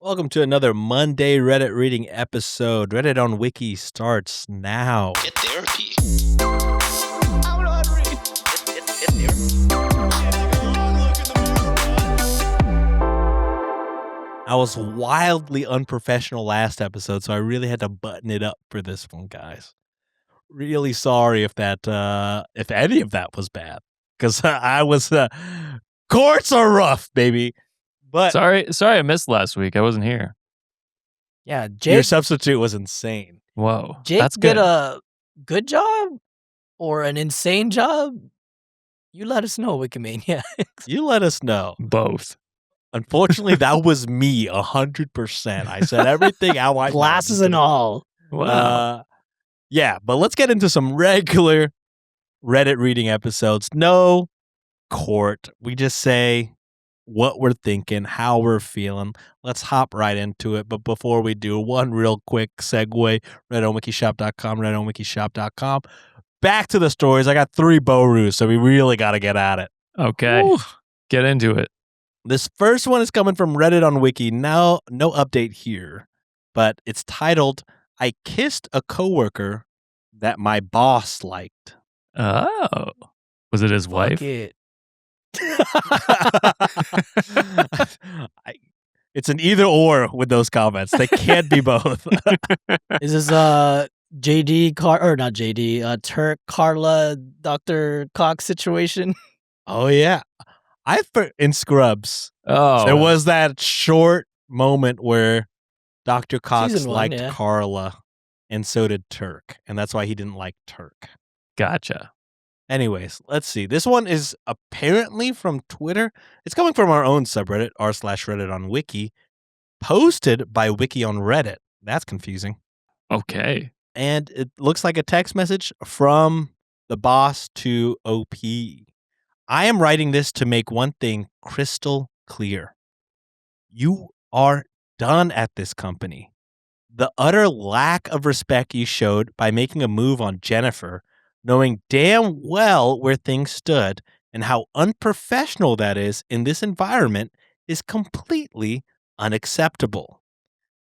Welcome to another Monday Reddit reading episode. Reddit on Wiki starts now. Get therapy. I don't know how to read. Get therapy. I was wildly unprofessional last episode, so I really had to button it up for this one, guys. Really sorry if any of that was bad, because I was. Courts are rough, baby. But Sorry, I missed last week. I wasn't here. Yeah, your Jake. substitute was insane. Whoa, Jake that's did good. a good job or an insane job. You let us know, Wikimania. You let us know. Both. Unfortunately, that was me 100%. I said everything out. I Glasses and all. Wow. Yeah, but let's get into some regular Reddit reading episodes. No court. We just say what we're thinking, how we're feeling. Let's hop right into it. But before we do, one real quick segue, redonwikishop.com, redonwikishop.com. Back to the stories. I got 3 Boru's, so we really got to get at it. Okay, Woo. get into it. This first one is coming from Reddit on Wiki. Now, no update here, but it's titled, I kissed a coworker that my boss liked. Oh, was it his wife? Fuck it. It's an either or with those comments. They can't be both. Is this JD or not JD, Turk Carla Dr. Cox situation? Oh, yeah. In Scrubs, Oh, there was that short moment where Dr. Cox Season 1, liked yeah. Carla, and so did Turk. And that's why he didn't like Turk. Gotcha. Anyways, let's see. This one is apparently from Twitter. It's coming from our own subreddit, r/Reddit on Wiki, posted by Wiki on Reddit. That's confusing. Okay. And it looks like a text message from the boss to OP. I am writing this to make one thing crystal clear. You are done at this company. The utter lack of respect you showed by making a move on Jennifer, knowing damn well where things stood and how unprofessional that is in this environment, is completely unacceptable.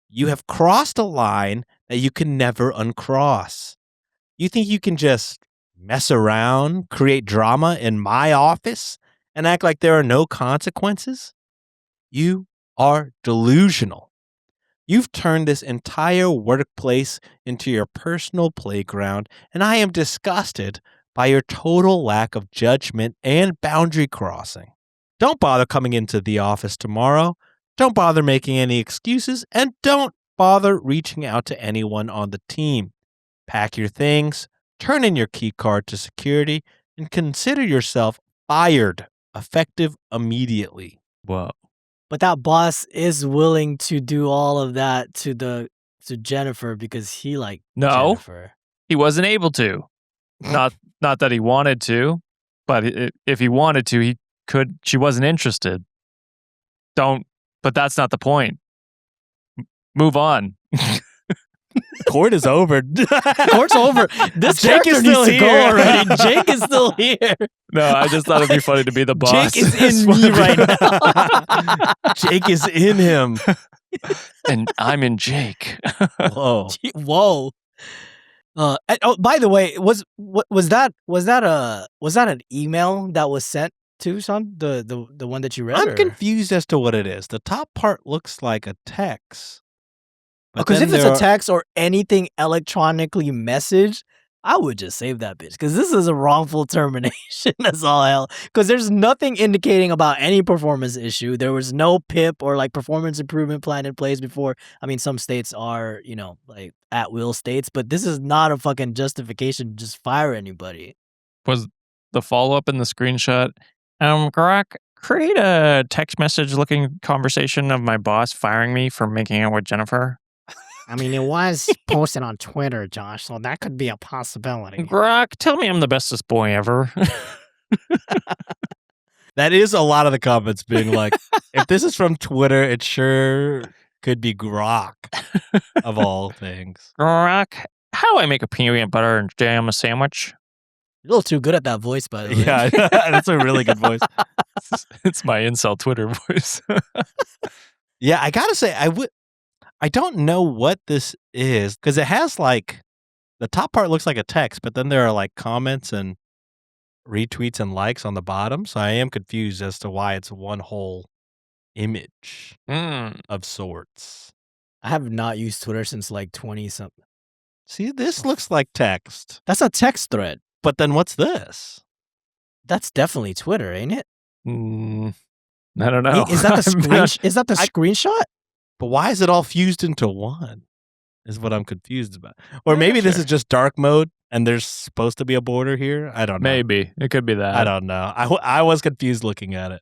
You have crossed a line that you can never uncross. You think you can just mess around, create drama in my office, and act like there are no consequences? You are delusional. You've turned this entire workplace into your personal playground, and I am disgusted by your total lack of judgment and boundary crossing. Don't bother coming into the office tomorrow. Don't bother making any excuses, and don't bother reaching out to anyone on the team. Pack your things, turn in your key card to security, and consider yourself fired, effective immediately. Whoa. But that boss is willing to do all of that to Jennifer because he liked No. Jennifer. He wasn't able to. Not that he wanted to, but if he wanted to, he could. She wasn't interested. But that's not the point. Move on. Court is over. Court's over. This Jake character is still needs to go here. already. Jake is still here. No, I just thought it'd be funny to be the boss. Jake is in me right now. Jake is in him. And I'm in Jake. Whoa. Whoa. By the way, was that an email that was sent to Sean? The one that you read? I'm or? confused as to what it is. The top part looks like a text. But Because then if it's there a are- text or anything electronically messaged, I would just save that bitch. Because this is a wrongful termination. That's all hell. Because there's nothing indicating about any performance issue. There was no PIP or like performance improvement plan in place before. I mean, some states are, like at will states, but this is not a fucking justification to just fire anybody. Was the follow-up in the screenshot, Grok, create a text message looking conversation of my boss firing me for making out with Jennifer? I mean, it was posted on Twitter, Josh, so that could be a possibility. Grok, tell me I'm the bestest boy ever. that is a lot of the comments being like, if this is from Twitter, it sure could be Grok of all things. Grok, how I make a peanut butter and jam sandwich? You're a little too good at that voice, by the way. Yeah, that's a really good voice. It's my incel Twitter voice. Yeah, I gotta say, I don't know what this is because it has like the top part looks like a text, but then there are like comments and retweets and likes on the bottom. So I am confused as to why it's one whole image Mm. of sorts. I have not used Twitter since like 20 something. See, this looks like text, That's a text thread. but then what's this? That's definitely Twitter, ain't it? I don't know. Is that the I'm not- screenshot? But why is it all fused into one? Is what I'm confused about. Or Yeah, maybe this sure. is just dark mode and there's supposed to be a border here. I don't know. Maybe it could be that. I don't know. I was confused looking at it.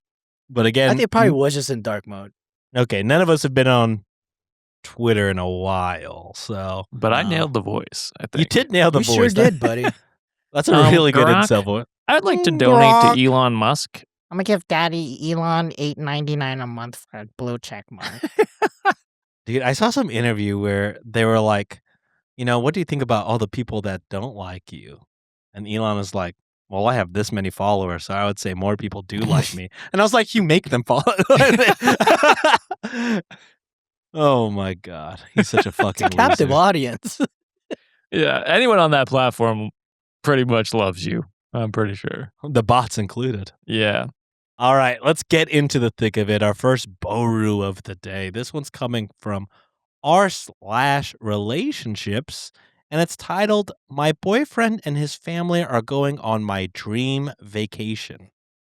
But again, I think it probably was just in dark mode. okay, none of us have been on Twitter in a while, so But I nailed the voice. I think you did nail the You voice. sure did, buddy. That's a really good Grok? incel voice. I'd like to Mm, donate Grok. to Elon Musk. I'm gonna give Daddy Elon $8.99 a month for a blue check mark. Dude, I saw some interview where they were like, what do you think about all the people that don't like you? And Elon was like, well, I have this many followers, so I would say more people do like me. And I was like, you make them follow. Oh my God. He's such a fucking Captive loser. audience. Yeah, anyone on that platform pretty much loves you. I'm pretty sure. The bots included. Yeah. All right, let's get into the thick of it. Our first Boru of the day. This one's coming from r/relationships, and it's titled, My Boyfriend and His Family Are Going on My Dream Vacation.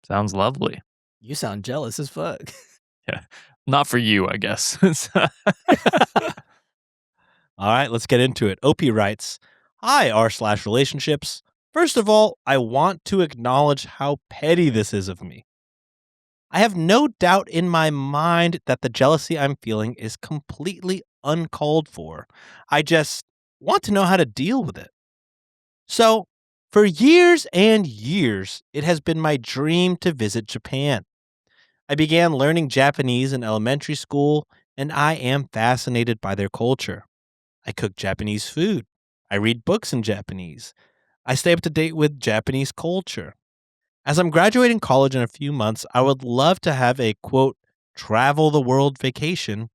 Sounds lovely. You sound jealous as fuck. Not for you, I guess. All right, let's get into it. OP writes, Hi, r/relationships. First of all, I want to acknowledge how petty this is of me. I have no doubt in my mind that the jealousy I'm feeling is completely uncalled for. I just want to know how to deal with it. So, for years and years, it has been my dream to visit Japan. I began learning Japanese in elementary school, and I am fascinated by their culture. I cook Japanese food. I read books in Japanese. I stay up to date with Japanese culture. As I'm graduating college in a few months, I would love to have a, quote, travel the world vacation,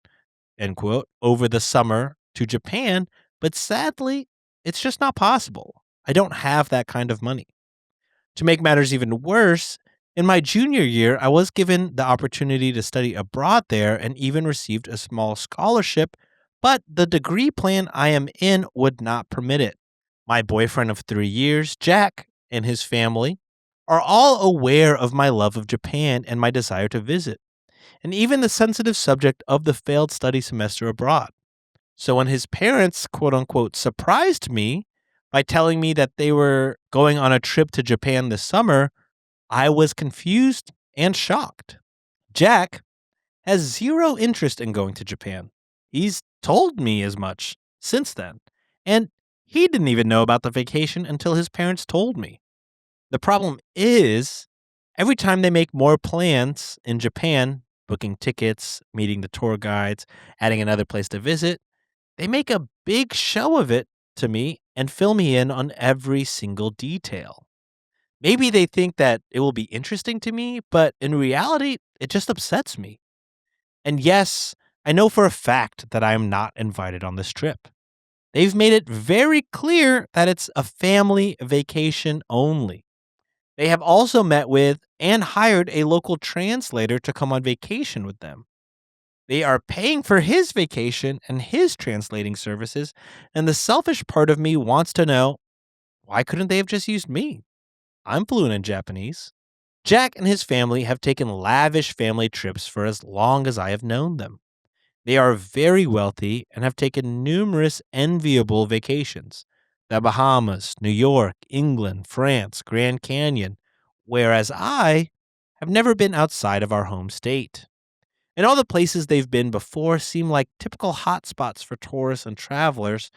end quote, over the summer to Japan, but sadly, it's just not possible. I don't have that kind of money. To make matters even worse, in my junior year, I was given the opportunity to study abroad there and even received a small scholarship, but the degree plan I am in would not permit it. My boyfriend of 3 years, Jack, and his family are all aware of my love of Japan and my desire to visit, and even the sensitive subject of the failed study semester abroad. So when his parents, quote unquote, surprised me by telling me that they were going on a trip to Japan this summer, I was confused and shocked. Jack has zero interest in going to Japan. He's told me as much since then, and he didn't even know about the vacation until his parents told me. The problem is, every time they make more plans in Japan, booking tickets, meeting the tour guides, adding another place to visit, they make a big show of it to me and fill me in on every single detail. Maybe they think that it will be interesting to me, but in reality, it just upsets me. And yes, I know for a fact that I am not invited on this trip. They've made it very clear that it's a family vacation only. They have also met with and hired a local translator to come on vacation with them. They are paying for his vacation and his translating services, and the selfish part of me wants to know, why couldn't they have just used me? I'm fluent in Japanese. Jack and his family have taken lavish family trips for as long as I have known them. They are very wealthy and have taken numerous enviable vacations. The Bahamas, New York, England, France, Grand Canyon, whereas I have never been outside of our home state. And all the places they've been before seem like typical hotspots for tourists and travelers.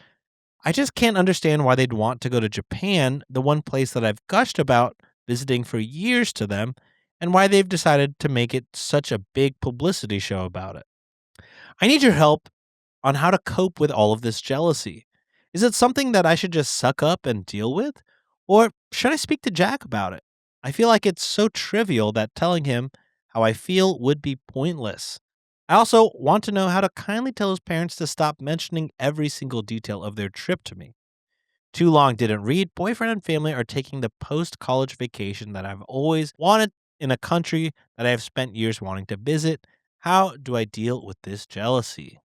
I just can't understand why they'd want to go to Japan, the one place that I've gushed about visiting for years to them, and why they've decided to make it such a big publicity show about it. I need your help on how to cope with all of this jealousy. Is it something that I should just suck up and deal with? Or should I speak to Jack about it? I feel like it's so trivial that telling him how I feel would be pointless. I also want to know how to kindly tell his parents to stop mentioning every single detail of their trip to me. Too long didn't read. Boyfriend and family are taking the post college vacation that I've always wanted in a country that I have spent years wanting to visit. How do I deal with this jealousy?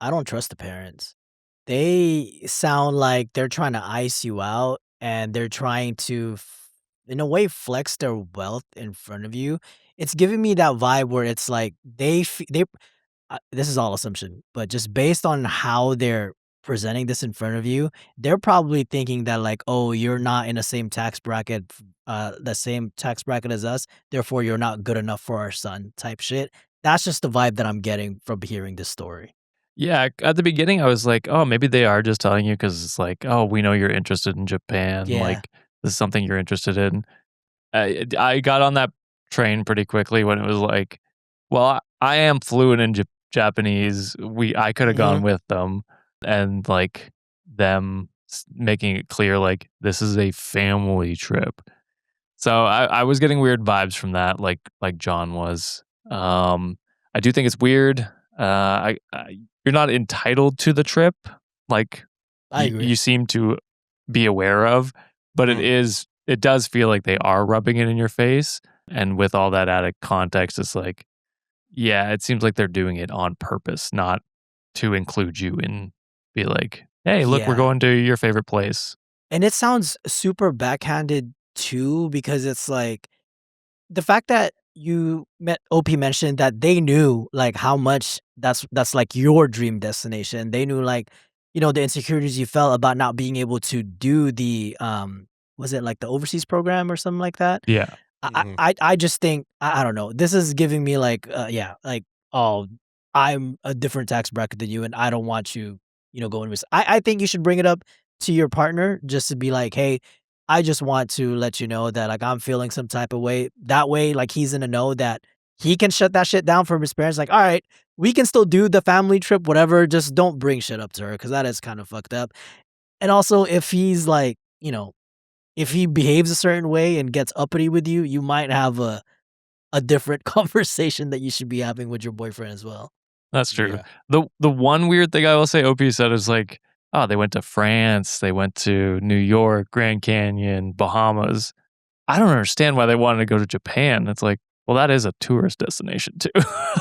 I don't trust the parents. They sound like they're trying to ice you out and they're trying to, in a way, flex their wealth in front of you. It's giving me that vibe where it's like this is all assumption, but just based on how they're presenting this in front of you, they're probably thinking that like, oh, you're not in the same tax bracket, as us, therefore you're not good enough for our son type shit. That's just the vibe that I'm getting from hearing this story. Yeah, at the beginning, I was like, oh, maybe they are just telling you because it's like, oh, we know you're interested in Japan. Yeah. Like, this is something you're interested in. I got on that train pretty quickly when it was like, well, I am fluent in Japanese. I could have gone with them, and like them making it clear, like this is a family trip. So I was getting weird vibes from that, like John was. I do think it's weird. You're not entitled to the trip, like I agree. you seem to be aware of, but it does feel like they are rubbing it in your face. And with all that added context, it's like, yeah, it seems like they're doing it on purpose, not to include you and be like, hey, look, we're Yeah. going to your favorite place. And it sounds super backhanded too, because it's like the fact that OP mentioned that they knew like how much that's like your dream destination. They knew like, the insecurities you felt about not being able to do the was it like the overseas program or something like that? Yeah. I just think I don't know. This is giving me like like, oh, I'm a different tax bracket than you and I don't want you, going with I think you should bring it up to your partner just to be like, "Hey, I just want to let you know that like I'm feeling some type of way." That way like he's in the know that he can shut that shit down from his parents like, "All right, we can still do the family trip whatever, just don't bring shit up to her cuz that is kind of fucked up." And also if he's like, if he behaves a certain way and gets uppity with you, you might have a different conversation that you should be having with your boyfriend as well. That's true. Yeah. The one weird thing I will say OP said is like, oh, they went to France, they went to New York, Grand Canyon, Bahamas. I don't understand why they wanted to go to Japan. It's like, well, that is a tourist destination too.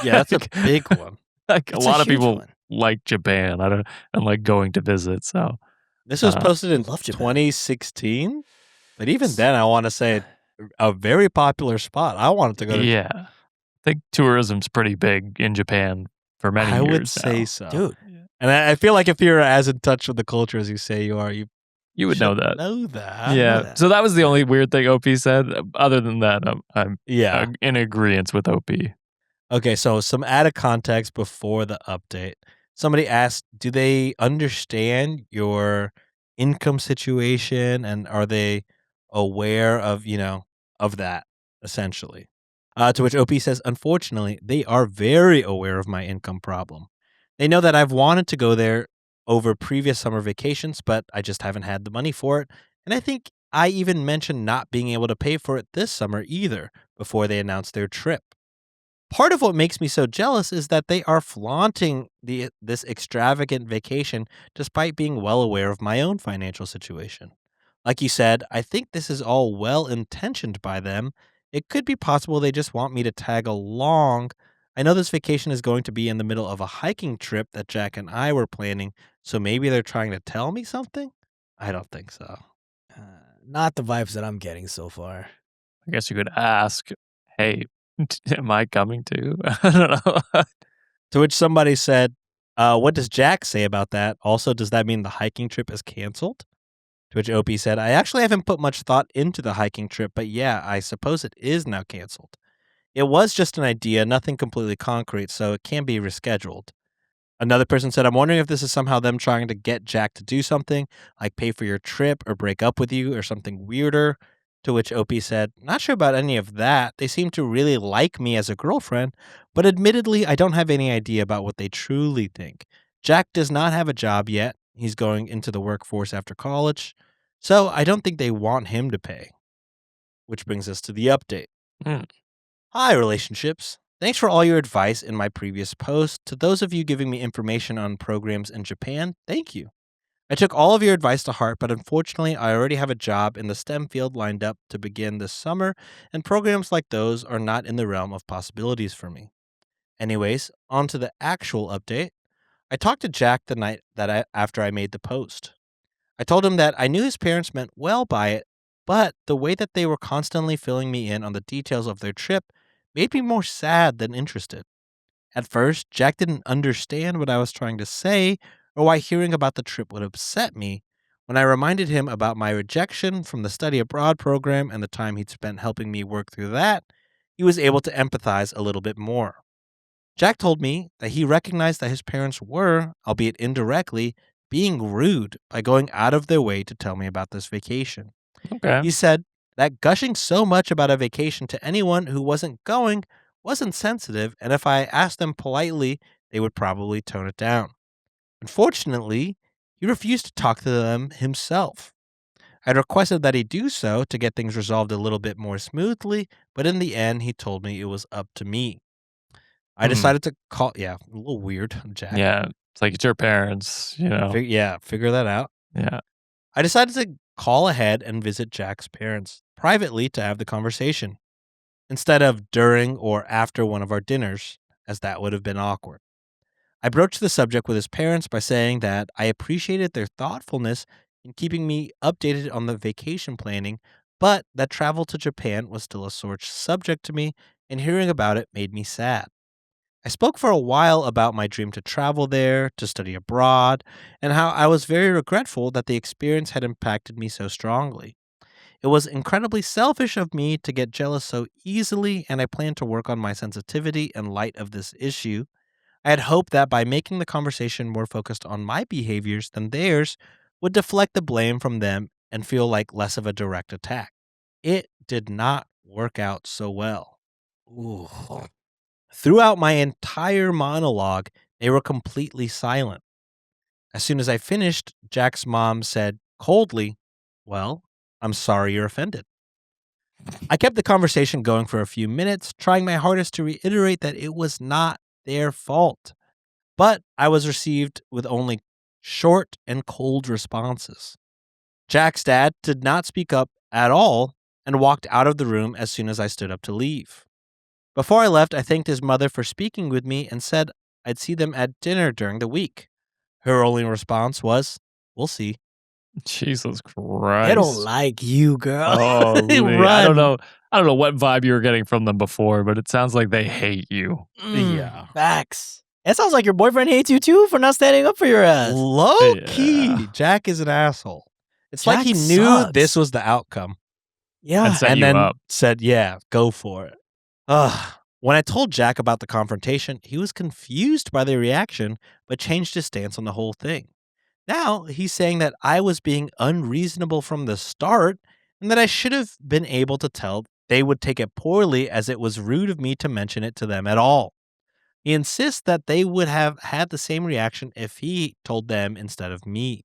Yeah, that's a Like- big one. Like It's a a lot of huge people one. like Japan. I don't and like going to visit. So This was posted in Love Japan. 2016, but even then, I want to say a very popular spot. I wanted to go to. yeah, I think tourism's pretty big in Japan for many I years would now. say so, Dude, And I feel like if you're as in touch with the culture as you say you are, you You would know should that. Know that. Yeah. that. So that was the only weird thing OP said. Other than that, I'm Yeah. in agreement with OP. Okay, so some added context before the update. Somebody asked, do they understand your income situation and are they aware of, of that, essentially? To which OP says, unfortunately, they are very aware of my income problem. They know that I've wanted to go there over previous summer vacations, but I just haven't had the money for it. And I think I even mentioned not being able to pay for it this summer either before they announced their trip. Part of what makes me so jealous is that they are flaunting this extravagant vacation despite being well aware of my own financial situation. Like you said, I think this is all well intentioned by them. It could be possible they just want me to tag along. I know this vacation is going to be in the middle of a hiking trip that Jack and I were planning, so maybe they're trying to tell me something? I don't think so. not the vibes that I'm getting so far. I guess you could ask, hey, am I coming too? I don't know. To which somebody said, what does Jack say about that? Also, does that mean the hiking trip is canceled? To which OP said, I actually haven't put much thought into the hiking trip, but yeah, I suppose it is now canceled. It was just an idea, nothing completely concrete, so it can be rescheduled. Another person said, I'm wondering if this is somehow them trying to get Jack to do something, like pay for your trip or break up with you or something weirder. To which OP said, not sure about any of that. They seem to really like me as a girlfriend, but admittedly, I don't have any idea about what they truly think. Jack does not have a job yet. He's going into the workforce after college, so I don't think they want him to pay. Which brings us to the update. Hmm. Hi, relationships. Thanks for all your advice in my previous post. To those of you giving me information on programs in Japan, thank you. I took all of your advice to heart, but unfortunately, I already have a job in the STEM field lined up to begin this summer, and programs like those are not in the realm of possibilities for me. Anyways, on to the actual update. I talked to Jack the night after I made the post. I told him that I knew his parents meant well by it, but the way that they were constantly filling me in on the details of their trip made me more sad than interested. At first, Jack didn't understand what I was trying to say or why hearing about the trip would upset me. When I reminded him about my rejection from the study abroad program and the time he'd spent helping me work through that, he was able to empathize a little bit more. Jack told me that he recognized that his parents were, albeit indirectly, being rude by going out of their way to tell me about this vacation. Okay. He said that gushing so much about a vacation to anyone who wasn't going was insensitive, and if I asked them politely, they would probably tone it down. Unfortunately, he refused to talk to them himself. I requested that he do so to get things resolved a little bit more smoothly, but in the end, he told me it was up to me. I decided to call. Yeah, a little weird, Jack. Yeah. It's like it's your parents, you know. Figure that out. Yeah. I decided to call ahead and visit Jack's parents privately to have the conversation, instead of during or after one of our dinners, as that would have been awkward. I broached the subject with his parents by saying that I appreciated their thoughtfulness in keeping me updated on the vacation planning, but that travel to Japan was still a sore subject to me, and hearing about it made me sad. I spoke for a while about my dream to travel there, to study abroad, and how I was very regretful that the experience had impacted me so strongly. It was incredibly selfish of me to get jealous so easily, and I plan to work on my sensitivity in light of this issue. I had hoped that by making the conversation more focused on my behaviors than theirs would deflect the blame from them and feel like less of a direct attack. It did not work out so well. Ooh. Throughout my entire monologue, they were completely silent. As soon as I finished, Jack's mom said coldly, "Well, I'm sorry you're offended." I kept the conversation going for a few minutes, trying my hardest to reiterate that it was not their fault. But I was received with only short and cold responses. Jack's dad did not speak up at all and walked out of the room as soon as I stood up to leave. Before I left, I thanked his mother for speaking with me and said I'd see them at dinner during the week. Her only response was, "We'll see." Jesus Christ. They don't like you, girl. Holy, Run. I don't know what vibe you were getting from them before, but it sounds like they hate you. Yeah. Facts. It sounds like your boyfriend hates you too for not standing up for your ass. Low Yeah. key, Jack is an asshole. It's like Jack he knew sucks. this was the outcome Yeah. And set and you then up. said, "Yeah, go for it." Ugh. When I told Jack about the confrontation, he was confused by the reaction, but changed his stance on the whole thing. Now he's saying that I was being unreasonable from the start and that I should have been able to tell they would take it poorly as it was rude of me to mention it to them at all. He insists that they would have had the same reaction if he told them instead of me.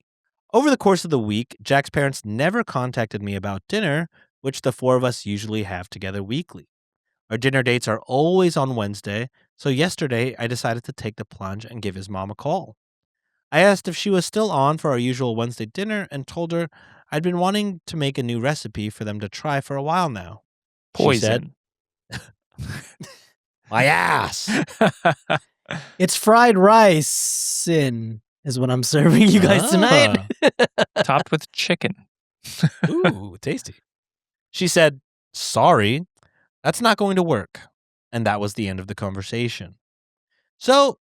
Over the course of the week, Jack's parents never contacted me about dinner, which the four of us usually have together weekly. Our dinner dates are always on Wednesday, so yesterday I decided to take the plunge and give his mom a call. I asked if she was still on for our usual Wednesday dinner and told her I'd been wanting to make a new recipe for them to try for a while now. She said, Poison. "My ass." It's fried rice is what I'm serving you guys tonight. Topped with chicken. Ooh, tasty. She said, "Sorry, that's not going to work." And that was the end of the conversation. So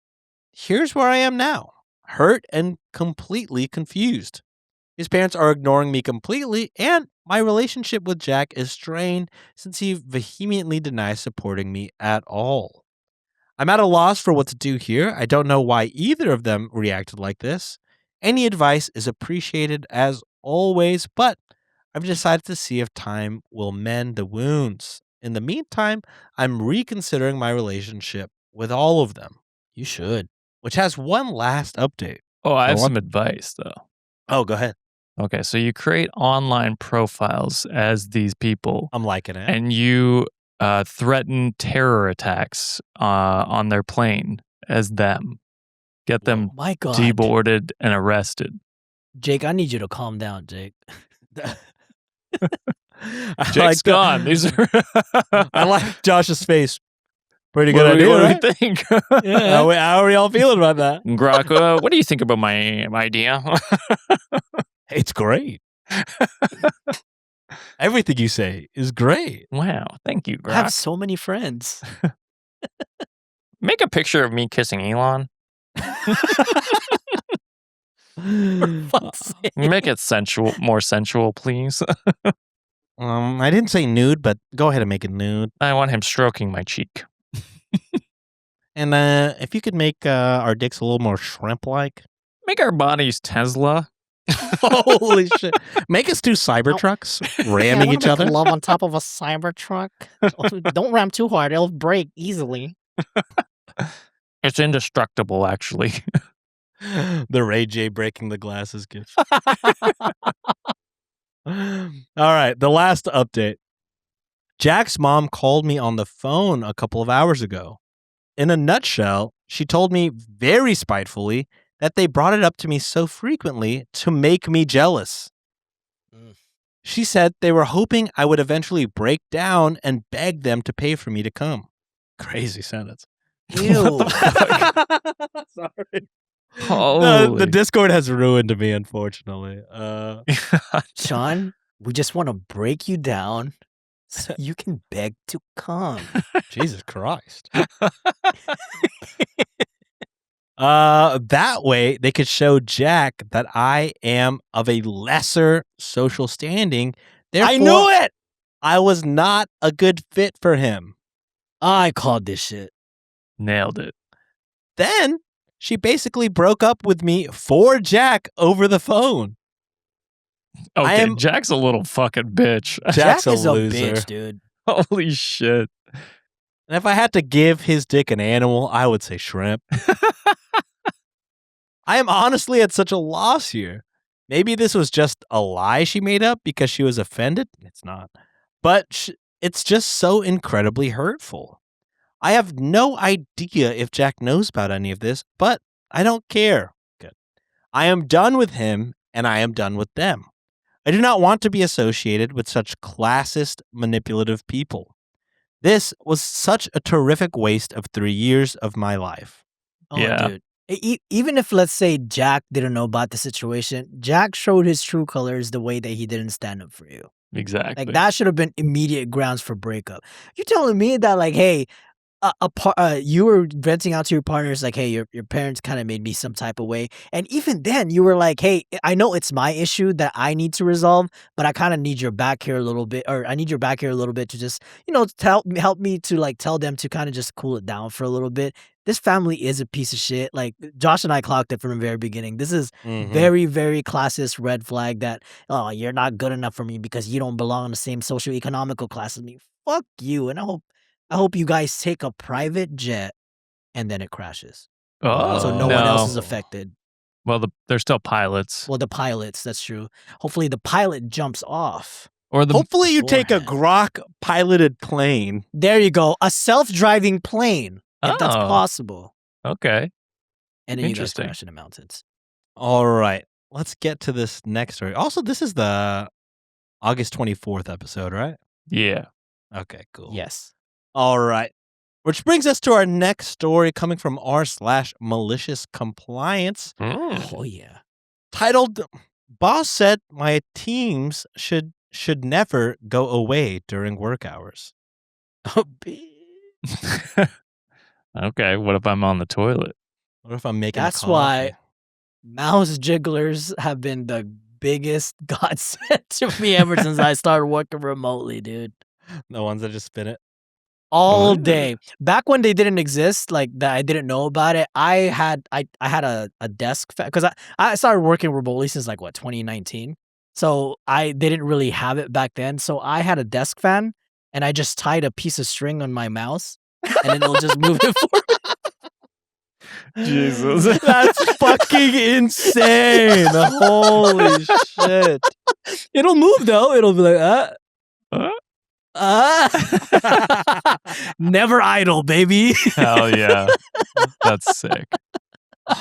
here's where I am now, hurt and completely confused. His parents are ignoring me completely, and my relationship with Jack is strained since he vehemently denies supporting me at all. I'm at a loss for what to do here. I don't know why either of them reacted like this. Any advice is appreciated as always, but I've decided to see if time will mend the wounds. In the meantime, I'm reconsidering my relationship with all of them, You should. which has one last update. Oh, I have want- some advice though. Oh, go ahead. Okay, so you create online profiles as these people I'm liking it. and you threaten terror attacks on their plane as them. Get them My God. deboarded and arrested. Jake, I need you to calm down, Jake. Jake's gone. These are I like Josh's face. Pretty what good idea, do we right? think? How are y'all feeling about that? Grok, what do you think about my idea? It's great. Everything you say is great. Wow, thank you, I have Grok. so many friends. Make a picture of me kissing Elon. Make it sensual, more sensual, please. I didn't say nude, but go ahead and make it nude. I want him stroking my cheek. And if you could make our dicks a little more shrimp-like. Make our bodies Tesla. Holy shit. Make us two Cybertrucks ramming each other. Love on top of a Cybertruck. Don't ram too hard; it'll break easily. It's indestructible, actually. The Ray J breaking the glasses gift. All right, the last update. Jack's mom called me on the phone a couple of hours ago. In a nutshell, she told me very spitefully that they brought it up to me so frequently to make me jealous. She said they were hoping I would eventually break down and beg them to pay for me to come. Crazy sentence. Ew. Sorry. Holy. The Discord has ruined me, unfortunately. Sean, we just want to break you down so you can beg to come. Jesus Christ. That way they could show Jack that I am of a lesser social standing. Therefore, I knew it! I was not a good fit for him. I called this shit. Nailed it. Then she basically broke up with me for Jack over the phone. Okay, Jack's a little fucking bitch. Jack's Jack is a a loser. bitch, dude. Holy shit. And if I had to give his dick an animal, I would say shrimp. I am honestly at such a loss here. Maybe this was just a lie she made up because she was offended. It's not. But it's just so incredibly hurtful. I have no idea if Jack knows about any of this, but I don't care. Good. I am done with him, and I am done with them. I do not want to be associated with such classist, manipulative people. This was such a terrific waste of 3 years of my life. Oh, Yeah. dude. Even if, let's say, Jack didn't know about the situation, Jack showed his true colors the way that he didn't stand up for you. Exactly. Like, that should have been immediate grounds for breakup. You're telling me that, like, hey, you were venting out to your partners like, hey, your parents kind of made me some type of way. And even then, you were like, hey, I know it's my issue that I need to resolve, but I kind of need your back here a little bit, or I need your back here a little bit to just, help me to, like, tell them to kind of just cool it down for a little bit. This family is a piece of shit. Like, Josh and I clocked it from the very beginning. This is very, very classist red flag that, oh, you're not good enough for me because you don't belong in the same socioeconomical class as me. Fuck you. And I hope you guys take a private jet and then it crashes. Oh, So no one else is affected. Well, they're still pilots. Well, the pilots, that's true. Hopefully the pilot jumps off. Or Hopefully you take a beforehand. Grok piloted plane. There you go. A self-driving plane. If that's Oh. possible. Okay. And then you guys Interesting. crash in the mountains. All right. Let's get to this next story. Also, this is the August 24th episode, right? Yeah. Okay, cool. Yes. All right. Which brings us to our next story coming from r/malicious compliance, Oh, yeah. titled Boss Said My Teams should never go away during work hours. Oh, bitch. Okay. What if I'm on the toilet? What if I'm making That's a coffee? why mouse jigglers have been the biggest godsend to me ever since I started working remotely, dude. The ones that just spin it. All day. Back when they didn't exist, like that I didn't know about it, I had a desk fan because I started working remotely since like 2019. So they didn't really have it back then. So I had a desk fan and I just tied a piece of string on my mouse and then it'll just move it forward. Jesus. That's fucking insane. Holy shit. It'll move though. It'll be like, Never idle, baby. Hell yeah. That's sick.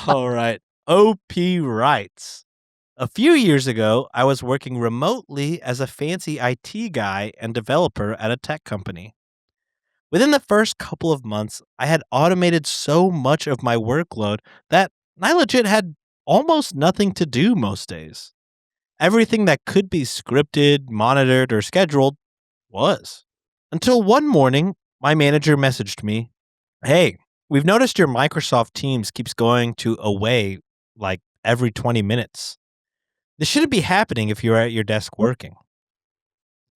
All right. OP writes, a few years ago, I was working remotely as a fancy IT guy and developer at a tech company. Within the first couple of months, I had automated so much of my workload that I legit had almost nothing to do most days. Everything that could be scripted, monitored, or scheduled was. Until one morning, my manager messaged me, "Hey, we've noticed your Microsoft Teams keeps going to away like every 20 minutes. This shouldn't be happening if you're at your desk working."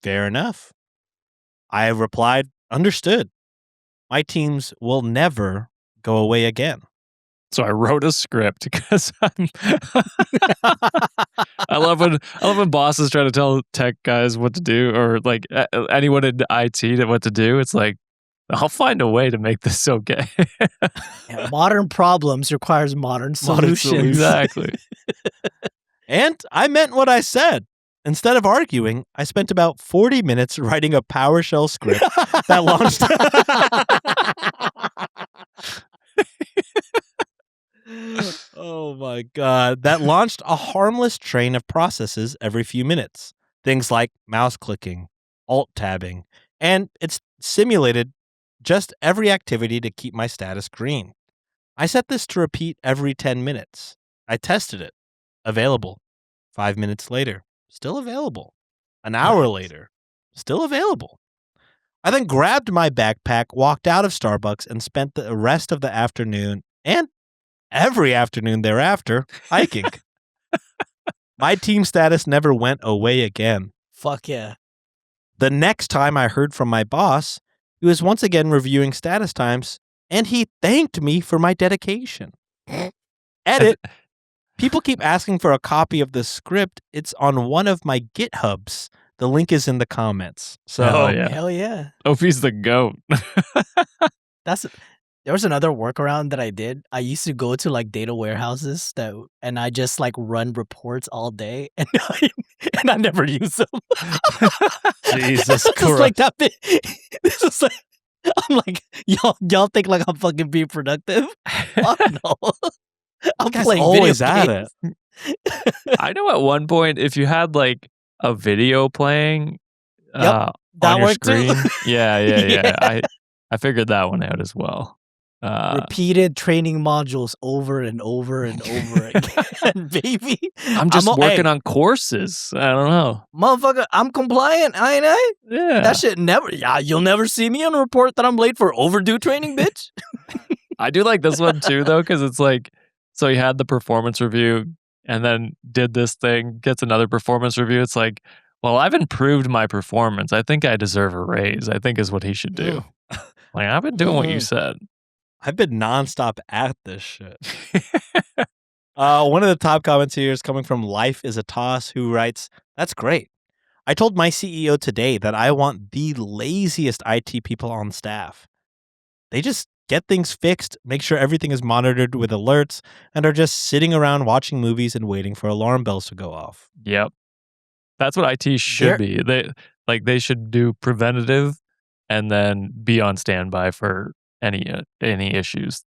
Fair enough. I replied, "Understood. My Teams will never go away again." So I wrote a script because I love when bosses try to tell tech guys what to do, or like anyone in IT what to do. It's like, I'll find a way to make this okay. Yeah, modern problems requires modern solutions. Exactly. And I meant what I said. Instead of arguing, I spent about 40 minutes writing a PowerShell script that launched. Oh my God. That launched a harmless train of processes every few minutes. Things like mouse clicking, alt tabbing, and it's simulated just every activity to keep my status green. I set this to repeat every 10 minutes. I tested it. Available. 5 minutes later, still available. An hour later, still available. I then grabbed my backpack, walked out of Starbucks, and spent the rest of the afternoon and every afternoon thereafter hiking. My team status never went away again. Fuck yeah. The next time I heard from my boss, he was once again reviewing status times, and he thanked me for my dedication. Edit. People keep asking for a copy of the script. It's on one of my GitHubs. The link is in the comments. So Hell yeah. Hell yeah. Opie's the GOAT. There was another workaround that I did. I used to go to like data warehouses and I just like run reports all day and I never use them. Jesus Just Christ. like that bit. This is like, I'm like, y'all think like I'm fucking being productive? Fuck no. I'm Guy's playing always video at games. it. I know at one point, if you had like a video playing That on your worked too. screen. Yeah. Yeah. I figured that one out as well. Repeated training modules over and over and over again, baby. I'm just working on courses. I don't know. Motherfucker, I'm compliant, ain't I? Yeah. That shit never, you'll never see me on a report that I'm late for overdue training, bitch. I do like this one too, though, because it's like, so he had the performance review and then did this thing, gets another performance review. It's like, well, I've improved my performance. I think I deserve a raise, I think is what he should do. Like, I've been doing what you said. I've been nonstop at this shit. One of the top comments here is coming from Life is a Toss, who writes, "That's great. I told my CEO today that I want the laziest IT people on staff. They just get things fixed, make sure everything is monitored with alerts, and are just sitting around watching movies and waiting for alarm bells to go off." Yep. That's what IT should be. They should do preventative and then be on standby for any issues.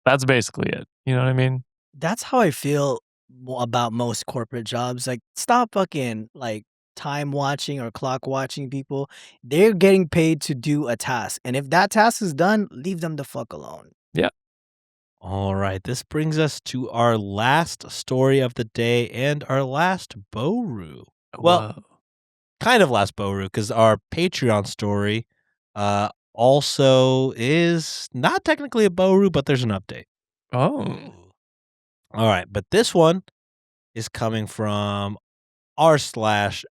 That's basically it. You know what I mean? That's how I feel about most corporate jobs. Like, stop fucking like time watching or clock watching people. They're getting paid to do a task. And if that task is done, leave them the fuck alone. Yeah. All right, this brings us to our last story of the day and our last Boru. Well, Whoa. kind of last Boru, because our Patreon story also is not technically a Boru, but there's an update. Oh. All right, but this one is coming from r/best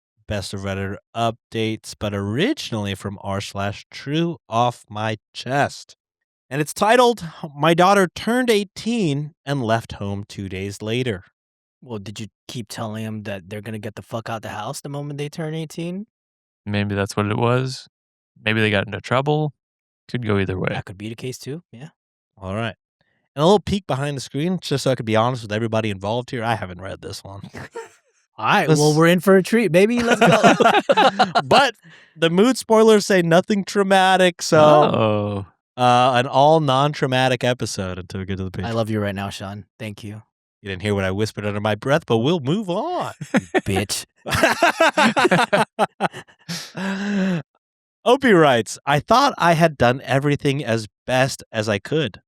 of Reddit updates, but originally from r/true off my chest. And it's titled, "My daughter turned 18 and left home 2 days later." Well, did you keep telling them that they're going to get the fuck out the house the moment they turn 18? Maybe that's what it was. Maybe they got into trouble. Could go either way. That could be the case too. Yeah. All right. And a little peek behind the screen, just so I could be honest with everybody involved here. I haven't read this one. All right, Let's- well, we're in for a treat, baby. Let's go. But the mood spoilers say nothing traumatic, so Oh. an all non-traumatic episode until we get to the page. I love you right now, Sean. Thank you, You didn't hear what I whispered under my breath, but we'll move on. bitch. Opie writes, I thought I had done everything as best as I could.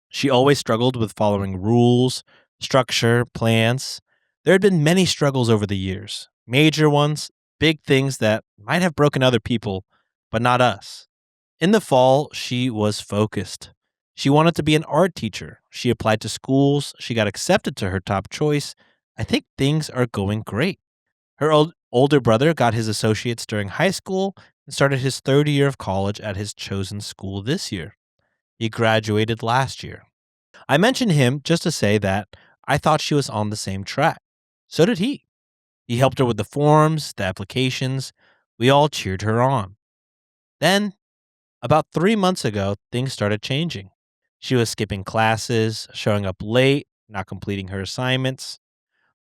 She always struggled with following rules, structure, plans. There had been many struggles over the years, major ones, big things that might have broken other people, but not us. In the fall, she was focused. She wanted to be an art teacher. She applied to schools. She got accepted to her top choice. I think things are going great. Her older brother got his associates during high school and started his third year of college at his chosen school this year. He graduated last year. I mentioned him just to say that I thought she was on the same track. So did he. He helped her with the forms, the applications. We all cheered her on. Then, about 3 months ago, things started changing. She was skipping classes, showing up late, not completing her assignments.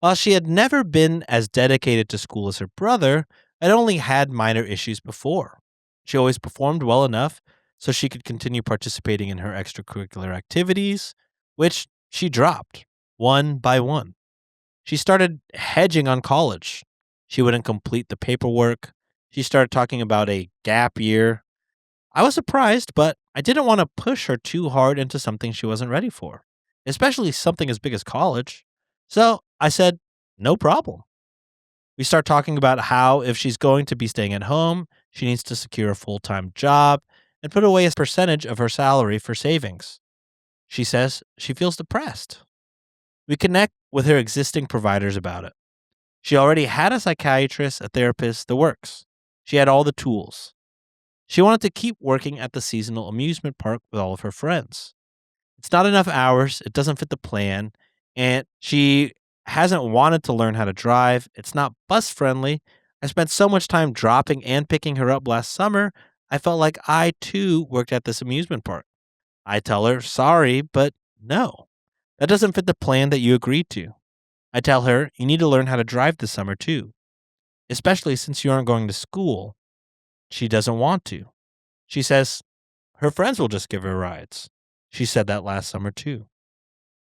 While she had never been as dedicated to school as her brother, I'd only had minor issues before. She always performed well enough so she could continue participating in her extracurricular activities, which she dropped, one by one. She started hedging on college. She wouldn't complete the paperwork. She started talking about a gap year. I was surprised, but I didn't want to push her too hard into something she wasn't ready for, especially something as big as college. So I said, no problem. We start talking about how if she's going to be staying at home, she needs to secure a full-time job and put away a percentage of her salary for savings. She says she feels depressed. We connect with her existing providers about it. She already had a psychiatrist, a therapist, the works. She had all the tools. She wanted to keep working at the seasonal amusement park with all of her friends. It's not enough hours, it doesn't fit the plan, and she hasn't wanted to learn how to drive. It's not bus friendly. I spent so much time dropping and picking her up last summer, I felt like I too worked at this amusement park. I tell her, sorry, but no. That doesn't fit the plan that you agreed to. I tell her, you need to learn how to drive this summer too, especially since you aren't going to school. She doesn't want to. She says her friends will just give her rides. She said that last summer too.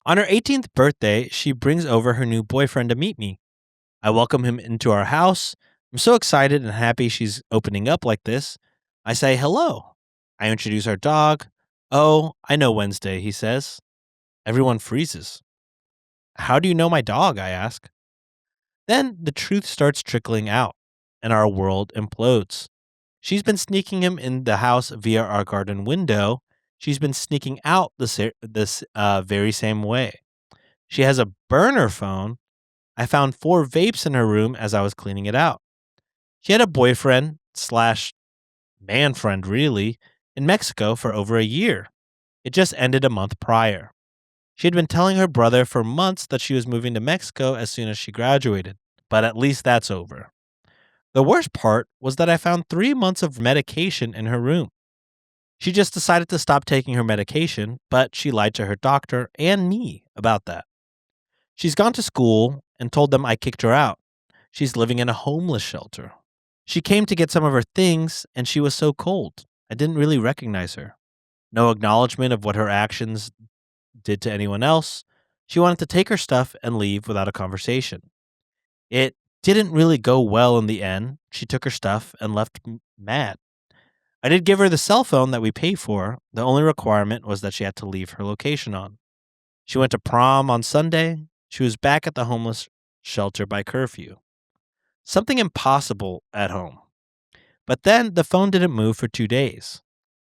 On her 18th birthday, she brings over her new boyfriend to meet me. I welcome him into our house. I'm so excited and happy she's opening up like this. I say hello. I introduce our dog. Oh, I know Wednesday, he says. Everyone freezes. How do you know my dog? I ask. Then the truth starts trickling out, and our world implodes. She's been sneaking him in the house via our garden window. She's been sneaking out this very same way. She has a burner phone. I found 4 vapes in her room as I was cleaning it out. She had a boyfriend slash man friend, really, in Mexico for over a year. It just ended a month prior. She had been telling her brother for months that she was moving to Mexico as soon as she graduated, but at least that's over. The worst part was that I found 3 months of medication in her room. She just decided to stop taking her medication, but she lied to her doctor and me about that. She's gone to school and told them I kicked her out. She's living in a homeless shelter. She came to get some of her things, and she was so cold. I didn't really recognize her. No acknowledgement of what her actions did to anyone else. She wanted to take her stuff and leave without a conversation. It didn't really go well in the end. She took her stuff and left mad. I did give her the cell phone that we pay for. The only requirement was that she had to leave her location on. She went to prom on Sunday. She was back at the homeless shelter by curfew. Something impossible at home. But then the phone didn't move for 2 days.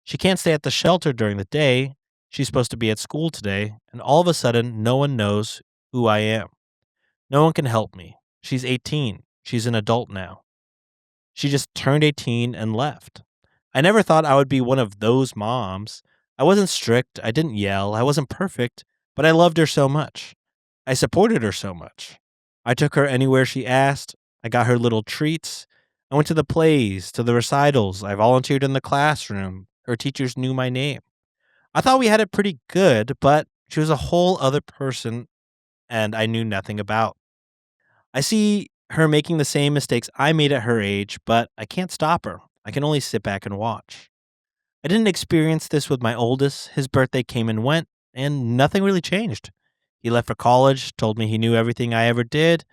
She can't stay at the shelter during the day. She's supposed to be at school today, and all of a sudden, no one knows who I am. No one can help me. She's 18. She's an adult now. She just turned 18 and left. I never thought I would be one of those moms. I wasn't strict. I didn't yell. I wasn't perfect, but I loved her so much. I supported her so much. I took her anywhere she asked. I got her little treats. I went to the plays, to the recitals. I volunteered in the classroom. Her teachers knew my name. I thought we had it pretty good, but she was a whole other person and I knew nothing about. I see her making the same mistakes I made at her age, but I can't stop her. I can only sit back and watch. I didn't experience this with my oldest. His birthday came and went, and nothing really changed. He left for college, told me he knew everything I ever did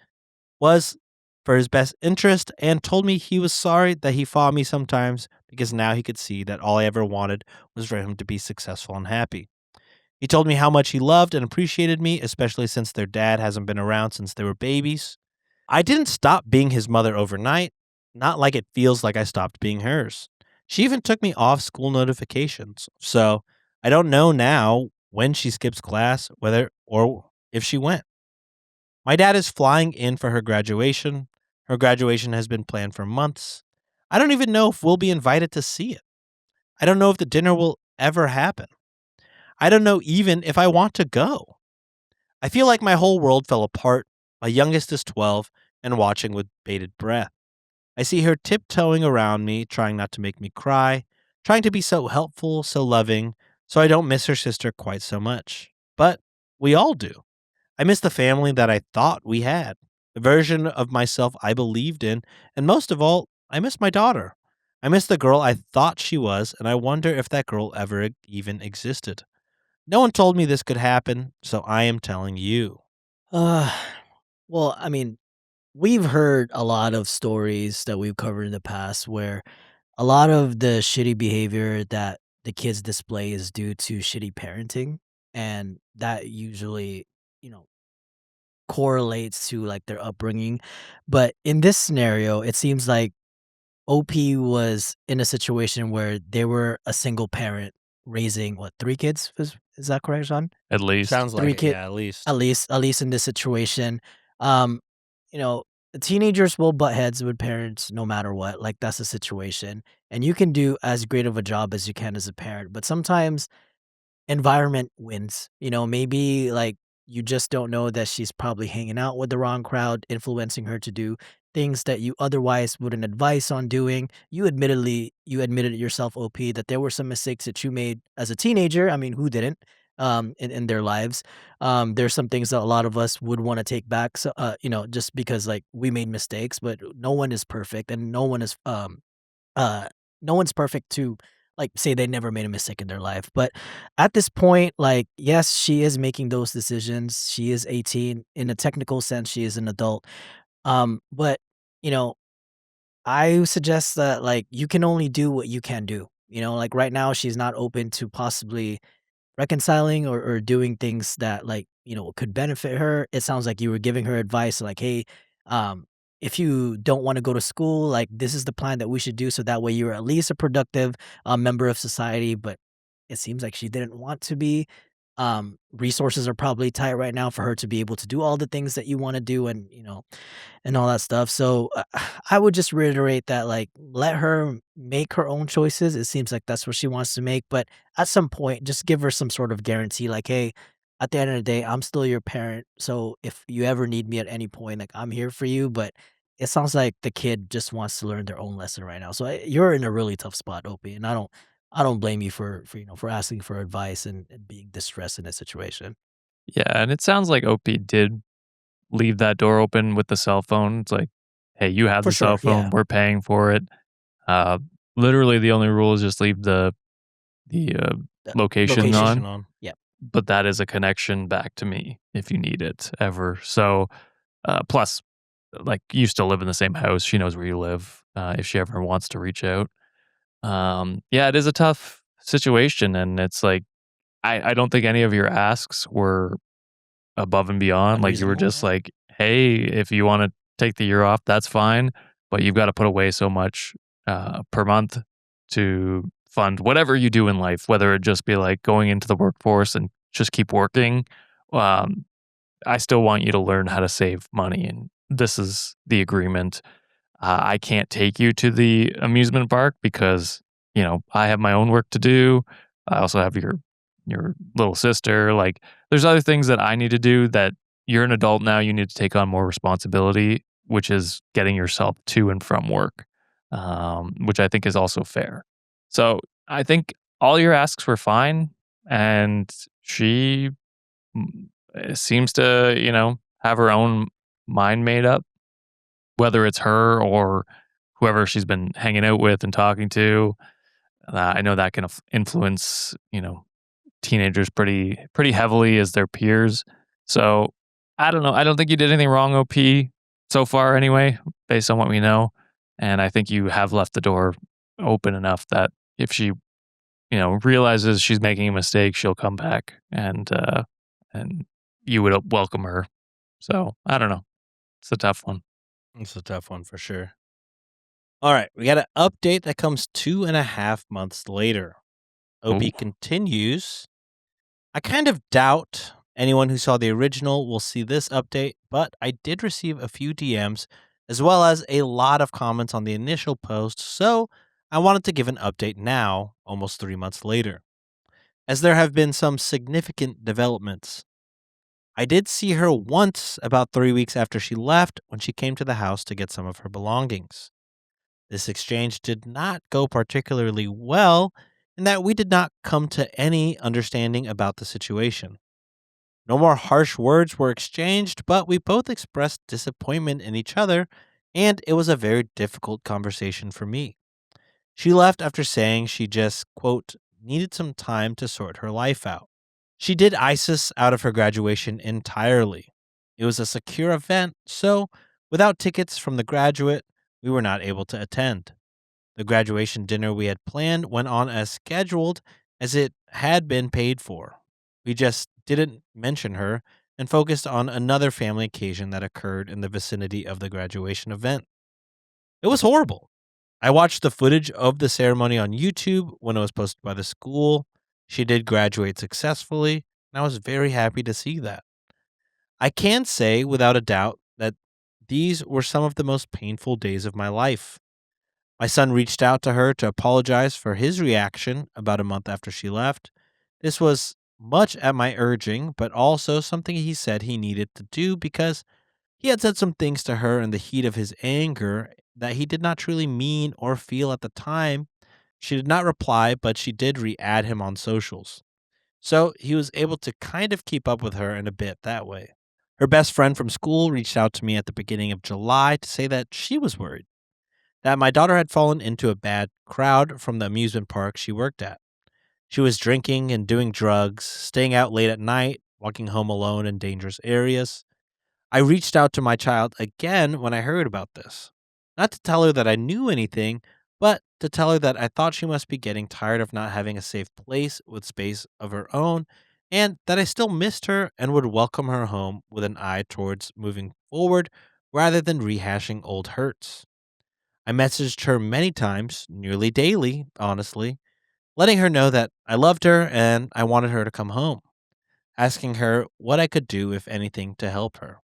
was for his best interest, and told me he was sorry that he fought me sometimes because now he could see that all I ever wanted was for him to be successful and happy. He told me how much he loved and appreciated me, especially since their dad hasn't been around since they were babies. I didn't stop being his mother overnight, not like it feels like I stopped being hers. She even took me off school notifications, so I don't know now when she skips class, whether or if she went. My dad is flying in for her graduation. Her graduation has been planned for months. I don't even know if we'll be invited to see it. I don't know if the dinner will ever happen. I don't know even if I want to go. I feel like my whole world fell apart. My youngest is 12 and watching with bated breath. I see her tiptoeing around me, trying not to make me cry, trying to be so helpful, so loving, so I don't miss her sister quite so much. But we all do. I miss the family that I thought we had, the version of myself I believed in, and most of all, I miss my daughter. I miss the girl I thought she was, and I wonder if that girl ever even existed. No one told me this could happen, so I am telling you. Uh, well, I mean, we've heard a lot of stories that we've covered in the past where a lot of the shitty behavior that the kids display is due to shitty parenting, and that usually, you know, correlates to like their upbringing. But in this scenario, it seems like OP was in a situation where they were a single parent raising what, 3 kids? Is that correct, Sean? At least. Sounds like 3 it, kid yeah, at least. at least in this situation. Um, you know, teenagers will butt heads with parents no matter what. Like that's the situation. And you can do as great of a job as you can as a parent, but sometimes environment wins. Maybe like you just don't know that she's probably hanging out with the wrong crowd, influencing her to do things that you otherwise wouldn't advise on doing. You admitted it yourself, OP, that there were some mistakes that you made as a teenager. I mean, who didn't? In their lives. There's some things that a lot of us would want to take back. So, just because like we made mistakes, but no one is perfect and uh no one's perfect to like say they never made a mistake in their life. But at this point, like, yes, she is making those decisions. She is 18. In a technical sense, she is an adult. But you know, I suggest that like you can only do what you can do. Like right now she's not open to possibly reconciling or doing things that like could benefit her. It sounds like you were giving her advice like, hey, um if you don't want to go to school, like this is the plan that we should do, so that way you're at least a productive member of society. But it seems like she didn't want to be. Resources are probably tight right now for her to be able to do all the things that you want to do, and all that stuff. So I would just reiterate that, like, let her make her own choices. It seems like that's what she wants to make. But at some point, just give her some sort of guarantee, like, hey, at the end of the day, I'm still your parent. So if you ever need me at any point, like, I'm here for you. But it sounds like the kid just wants to learn their own lesson right now. So you're in a really tough spot, Opie, and I don't blame you for asking for advice and being distressed in a situation. Yeah, and it sounds like OP did leave that door open with the cell phone. It's like, hey, you have For the cell sure, phone, yeah. we're paying for it. Uh, Literally, the only rule is just leave the The location location. Location on. on. Yeah. But that is a connection back to me if you need it ever. So, plus, like, you still live in the same house. She knows where you live. If she ever wants to reach out. Yeah, it is a tough situation, and it's like I don't think any of your asks were above and beyond. Like, you were Unreasonable. just like, "Hey, if you wanna take the year off, that's fine, but you've gotta put away so much, per month to fund whatever you do in life," whether it just be, like, going into the workforce and just keep working. Um, I still want you to learn how to save money, and this is the agreement. I can't take you to the amusement park because, I have my own work to do. I also have your little sister. Like, there's other things that I need to do that you're an adult now. You need to take on more responsibility, which is getting yourself to and from work, which I think is also fair. So I think all your asks were fine. And she seems to, have her own mind made up. whether it's her or whoever she's been hanging out with and talking to. I know that can influence, teenagers pretty heavily as their peers. So I don't know. I don't think you did anything wrong, OP, so far anyway, based on what we know. And I think you have left the door open enough that if she, realizes she's making a mistake, she'll come back and you would welcome her. So I don't know. It's a tough one. It's a tough one for sure. All right, we got an update that comes 2.5 months later. OP Ooh. continues. I kind of doubt anyone who saw the original will see this update, but I did receive a few DMs as well as a lot of comments on the initial post, so I wanted to give an update now, almost 3 months later, as there have been some significant developments. I did see her once about 3 weeks after she left when she came to the house to get some of her belongings. This exchange did not go particularly well in that we did not come to any understanding about the situation. No more harsh words were exchanged, but we both expressed disappointment in each other, and it was a very difficult conversation for me. She left after saying she just, quote, needed some time to sort her life out. She did ISIS out of her graduation entirely. It was a secure event, so without tickets from the graduate, we were not able to attend. The graduation dinner we had planned went on as scheduled as it had been paid for. We just didn't mention her and focused on another family occasion that occurred in the vicinity of the graduation event. It was horrible. I watched the footage of the ceremony on YouTube when it was posted by the school. She did graduate successfully, and I was very happy to see that. I can say without a doubt that these were some of the most painful days of my life. My son reached out to her to apologize for his reaction about a month after she left. This was much at my urging, but also something he said he needed to do because he had said some things to her in the heat of his anger that he did not truly mean or feel at the time. She did not reply, but she did re add him on socials. So he was able to kind of keep up with her in a bit that way. Her best friend from school reached out to me at the beginning of July to say that she was worried that my daughter had fallen into a bad crowd from the amusement park she worked at. She was drinking and doing drugs, staying out late at night, walking home alone in dangerous areas. I reached out to my child again when I heard about this. Not to tell her that I knew anything, but to tell her that I thought she must be getting tired of not having a safe place with space of her own, and that I still missed her and would welcome her home with an eye towards moving forward rather than rehashing old hurts. I messaged her many times, nearly daily, honestly, letting her know that I loved her and I wanted her to come home, asking her what I could do, if anything, to help her.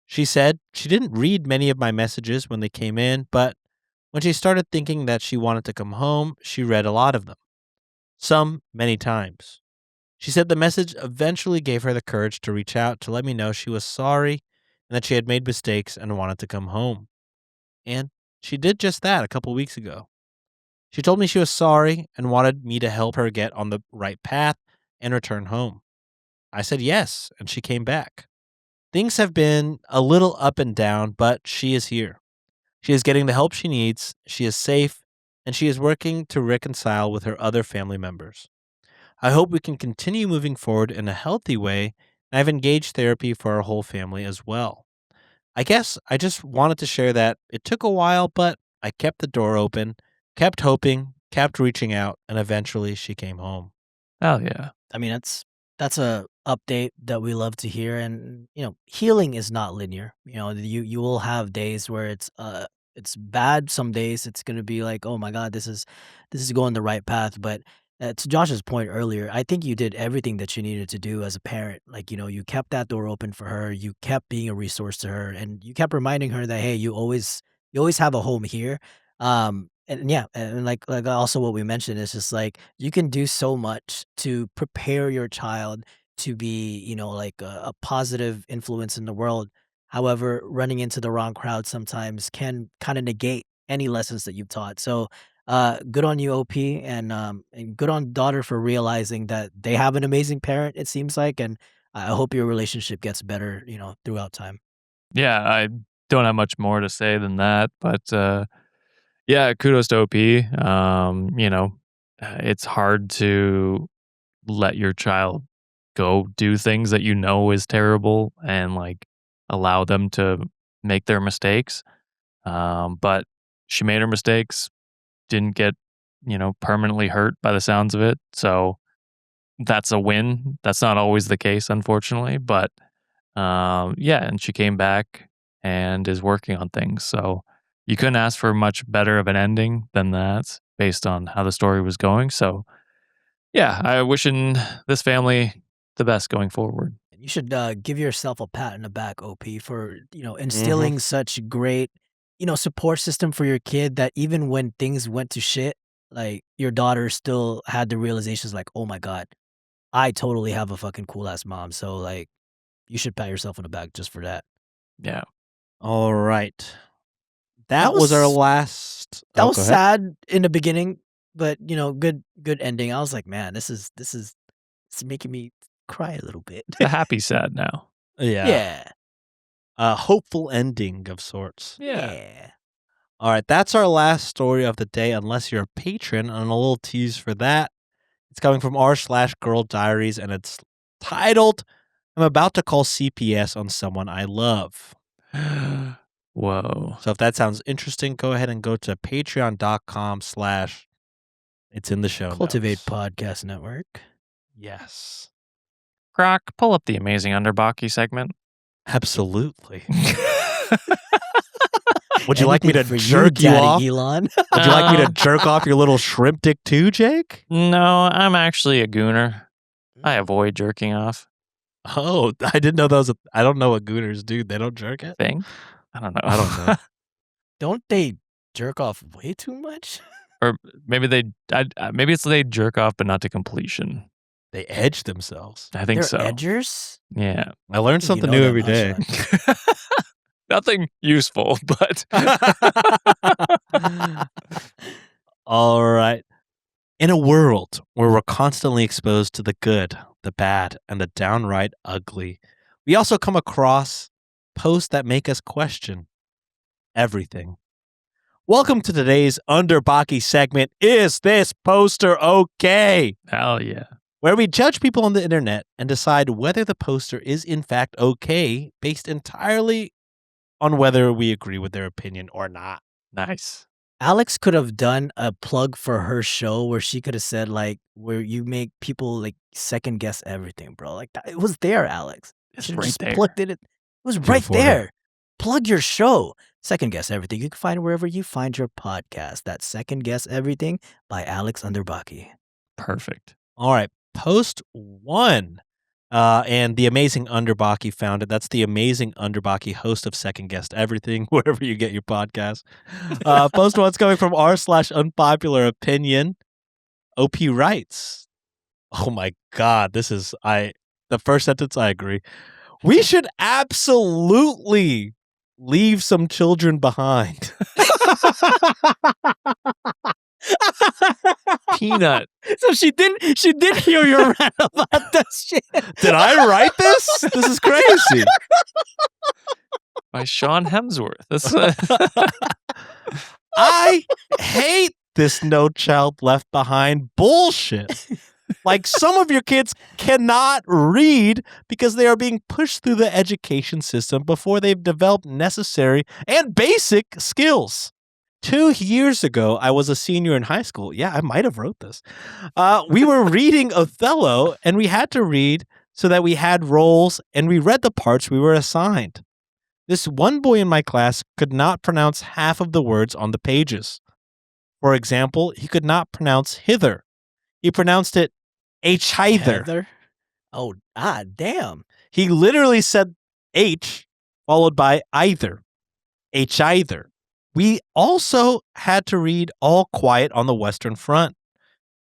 She said she didn't read many of my messages when they came in, but when she started thinking that she wanted to come home, she read a lot of them, some many times. She said the message eventually gave her the courage to reach out to let me know she was sorry and that she had made mistakes and wanted to come home. And she did just that a couple weeks ago. She told me she was sorry and wanted me to help her get on the right path and return home. I said yes, and she came back. Things have been a little up and down, but she is here. She is getting the help she needs, she is safe, and she is working to reconcile with her other family members. I hope we can continue moving forward in a healthy way, and I've engaged therapy for our whole family as well. I guess I just wanted to share that it took a while, but I kept the door open, kept hoping, kept reaching out, and eventually she came home. Hell yeah. I mean, that's a update that we love to hear, and healing is not linear. You will have days where it's bad. Some days it's gonna be like, oh my god, this is going the right path. But to Josh's point earlier, I think you did everything that you needed to do as a parent. Like you kept that door open for her. You kept being a resource to her, and you kept reminding her that hey, you always have a home here. And yeah, and like also what we mentioned is just like you can do so much to prepare your child to be, like a positive influence in the world. However, running into the wrong crowd sometimes can kind of negate any lessons that you've taught. So, good on you, OP, and good on daughter for realizing that they have an amazing parent. It seems like, and I hope your relationship gets better, throughout time. Yeah, I don't have much more to say than that. But yeah, kudos to OP. It's hard to let your child go do things that you know is terrible and like allow them to make their mistakes. But she made her mistakes, didn't get, permanently hurt by the sounds of it. So that's a win. That's not always the case, unfortunately. But yeah, and she came back and is working on things. So you couldn't ask for much better of an ending than that based on how the story was going. So yeah, I wishing this family the best going forward. You should give yourself a pat on the back, OP, for instilling such great support system for your kid that even when things went to shit, like your daughter still had the realizations like, oh my god, I totally have a fucking cool ass mom. So like, you should pat yourself on the back just for that. Yeah. All right. That was our last. That Oh, was go ahead. sad in the beginning, but good ending. I was like, man, this is it's making me cry a little bit. It's a happy sad now. Yeah. Yeah. A hopeful ending of sorts. Yeah. All right. That's our last story of the day, unless you're a patron. And a little tease for that. It's coming from r/Girl Diaries, and it's titled, I'm about to call CPS on someone I love. Whoa. So if that sounds interesting, go ahead and go to patreon.com/ it's in the show Cultivate notes. Podcast Network. Yes. Croc, pull up the Amazing Underbakke segment. Absolutely. Would you like me to Anything for jerk you Daddy off? Elon? Would you like me to jerk off your little shrimp dick too, Jake? No, I'm actually a gooner. I avoid jerking off. Oh, I didn't know those. I don't know what gooners do. They don't jerk it? Thing? I don't know. I don't know. Don't they jerk off way too much? Or maybe maybe it's they jerk off, but not to completion. They edge themselves. I think They're so. edgers? Yeah. I learned You something know new that every much, day. man. Nothing useful, but All right. In a world where we're constantly exposed to the good, the bad, and the downright ugly, we also come across posts that make us question everything. Welcome to today's Underbakke segment, Is This Poster Okay? hell yeah. Where we judge people on the internet and decide whether the poster is in fact okay based entirely on whether we agree with their opinion or not. Nice. Alex could have done a plug for her show where she could have said like where you make people like second guess everything, bro. Like that, it was there, Alex. It's Should've right just there. plugged it. It was Good right for her. there. Plug your show. Second Guess Everything. You can find it wherever you find your podcast. That's Second Guess Everything by Alex Underbakke. Perfect. All right, post 1. And the Amazing Underbakke found it. That's the Amazing Underbakke, host of Second Guessed Everything, wherever you get your podcast. Post 1's coming from r/unpopular opinion. OP writes, oh my God, the first sentence, I agree. We should absolutely leave some children behind. Peanut. So she did hear your rant about that shit. Did I write this? This is crazy. By Sean Hemsworth. That's I hate this No Child Left Behind bullshit. Like, some of your kids cannot read because they are being pushed through the education system before they've developed necessary and basic skills. 2 years ago, I was a senior in high school. Yeah, I might have wrote this. We were reading Othello, and we had to read so that we had roles, and we read the parts we were assigned. This one boy in my class could not pronounce half of the words on the pages. For example, he could not pronounce hither. He pronounced it H-hither. Heather? Oh, damn. He literally said H followed by either. H-either. We also had to read All Quiet on the Western Front.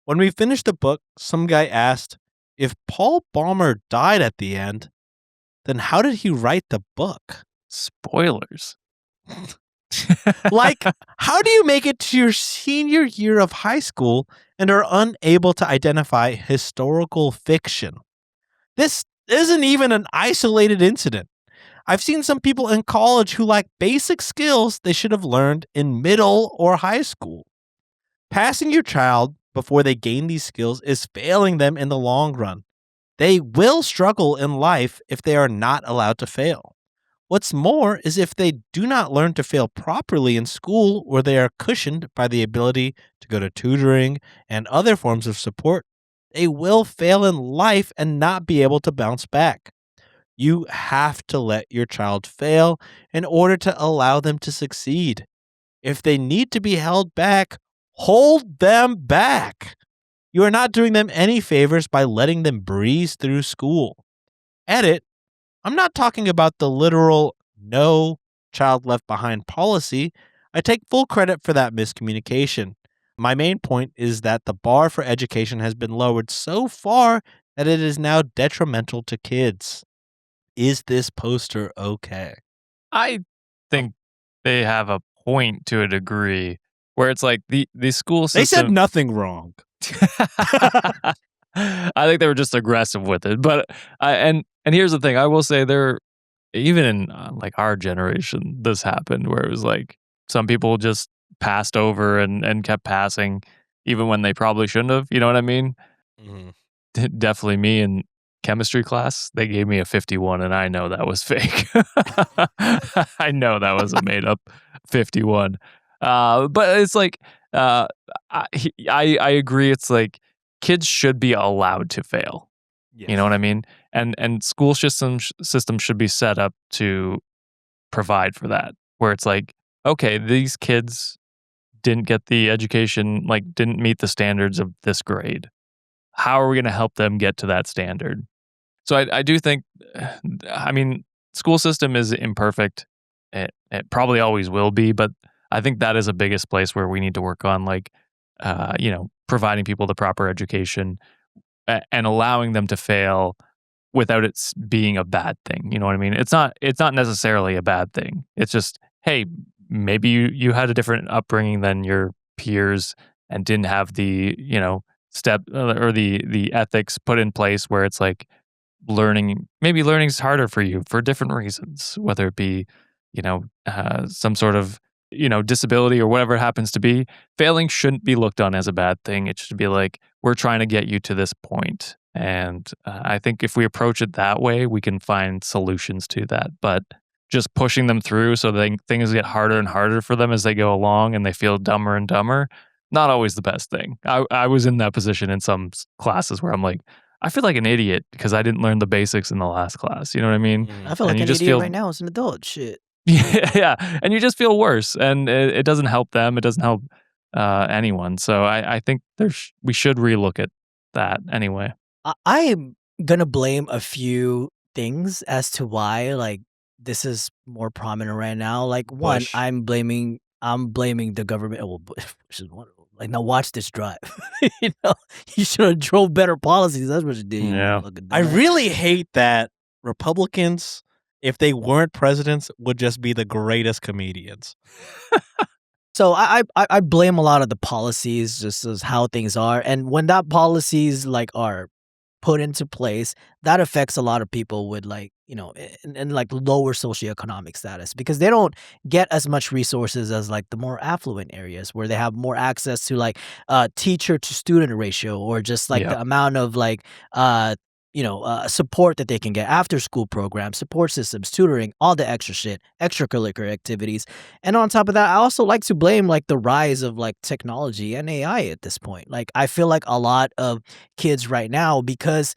When we finished the book, some guy asked, if Paul Baumer died at the end, then how did he write the book? spoilers. Like, how do you make it to your senior year of high school and are unable to identify historical fiction? This isn't even an isolated incident. I've seen some people in college who lack basic skills they should have learned in middle or high school. Passing your child before they gain these skills is failing them in the long run. They will struggle in life if they are not allowed to fail. What's more is if they do not learn to fail properly in school, where they are cushioned by the ability to go to tutoring and other forms of support, they will fail in life and not be able to bounce back. You have to let your child fail in order to allow them to succeed. If they need to be held back, hold them back. You are not doing them any favors by letting them breeze through school. Edit. I'm not talking about the literal no child left behind policy. I take full credit for that miscommunication. My main point is that the bar for education has been lowered so far that it is now detrimental to kids. Is this poster okay? I think they have a point to a degree where it's like the school system. They said nothing wrong. I think they were just aggressive with it. But and here's the thing. I will say even in like our generation, this happened where it was like some people just passed over and kept passing even when they probably shouldn't have. You know what I mean? Mm-hmm. Definitely me in chemistry class, they gave me a 51 and I know that was fake. I know that was a made up 51. But it's like, I agree. It's like kids should be allowed to fail. Yes. You know what I mean? And school systems should be set up to provide for that, where it's like, okay, these kids didn't get the education, like didn't meet the standards of this grade. How are we going to help them get to that standard? So I do think, I mean, school system is imperfect. It probably always will be, but I think that is the biggest place where we need to work on, like, providing people the proper education and allowing them to fail without it being a bad thing. You know what I mean? It's not necessarily a bad thing. It's just, hey, maybe you had a different upbringing than your peers and didn't have the, step or the ethics put in place where it's like learning is harder for you for different reasons, whether it be, some sort of, disability or whatever it happens to be. Failing shouldn't be looked on as a bad thing. It should be like, we're trying to get you to this point. And I think if we approach it that way, we can find solutions to that. But just pushing them through so that things get harder and harder for them as they go along and they feel dumber and dumber, not always the best thing. I was in that position in some classes where I'm like, I feel like an idiot because I didn't learn the basics in the last class. You know what I mean? I feel like an idiot right now as an adult. Shit. Yeah. And you just feel worse. And it doesn't help them. It doesn't help anyone. So I think we should relook at that anyway. I am going to blame a few things as to why, like, this is more prominent right now. Like, one, Bush. I'm blaming the government. Well, which is one. Like, now watch this drive. You should have drove better policies. That's what you did. Yeah. I really hate that Republicans, if they weren't presidents, would just be the greatest comedians. So I blame a lot of the policies just as how things are, and when that policies like are put into place, that affects a lot of people with like in like lower socioeconomic status because they don't get as much resources as like the more affluent areas where they have more access to like teacher to student ratio or just like the amount of like support that they can get, after school programs, support systems, tutoring, all the extra shit, extracurricular activities. And on top of that, I also like to blame like the rise of like technology and AI at this point. Like I feel like a lot of kids right now, because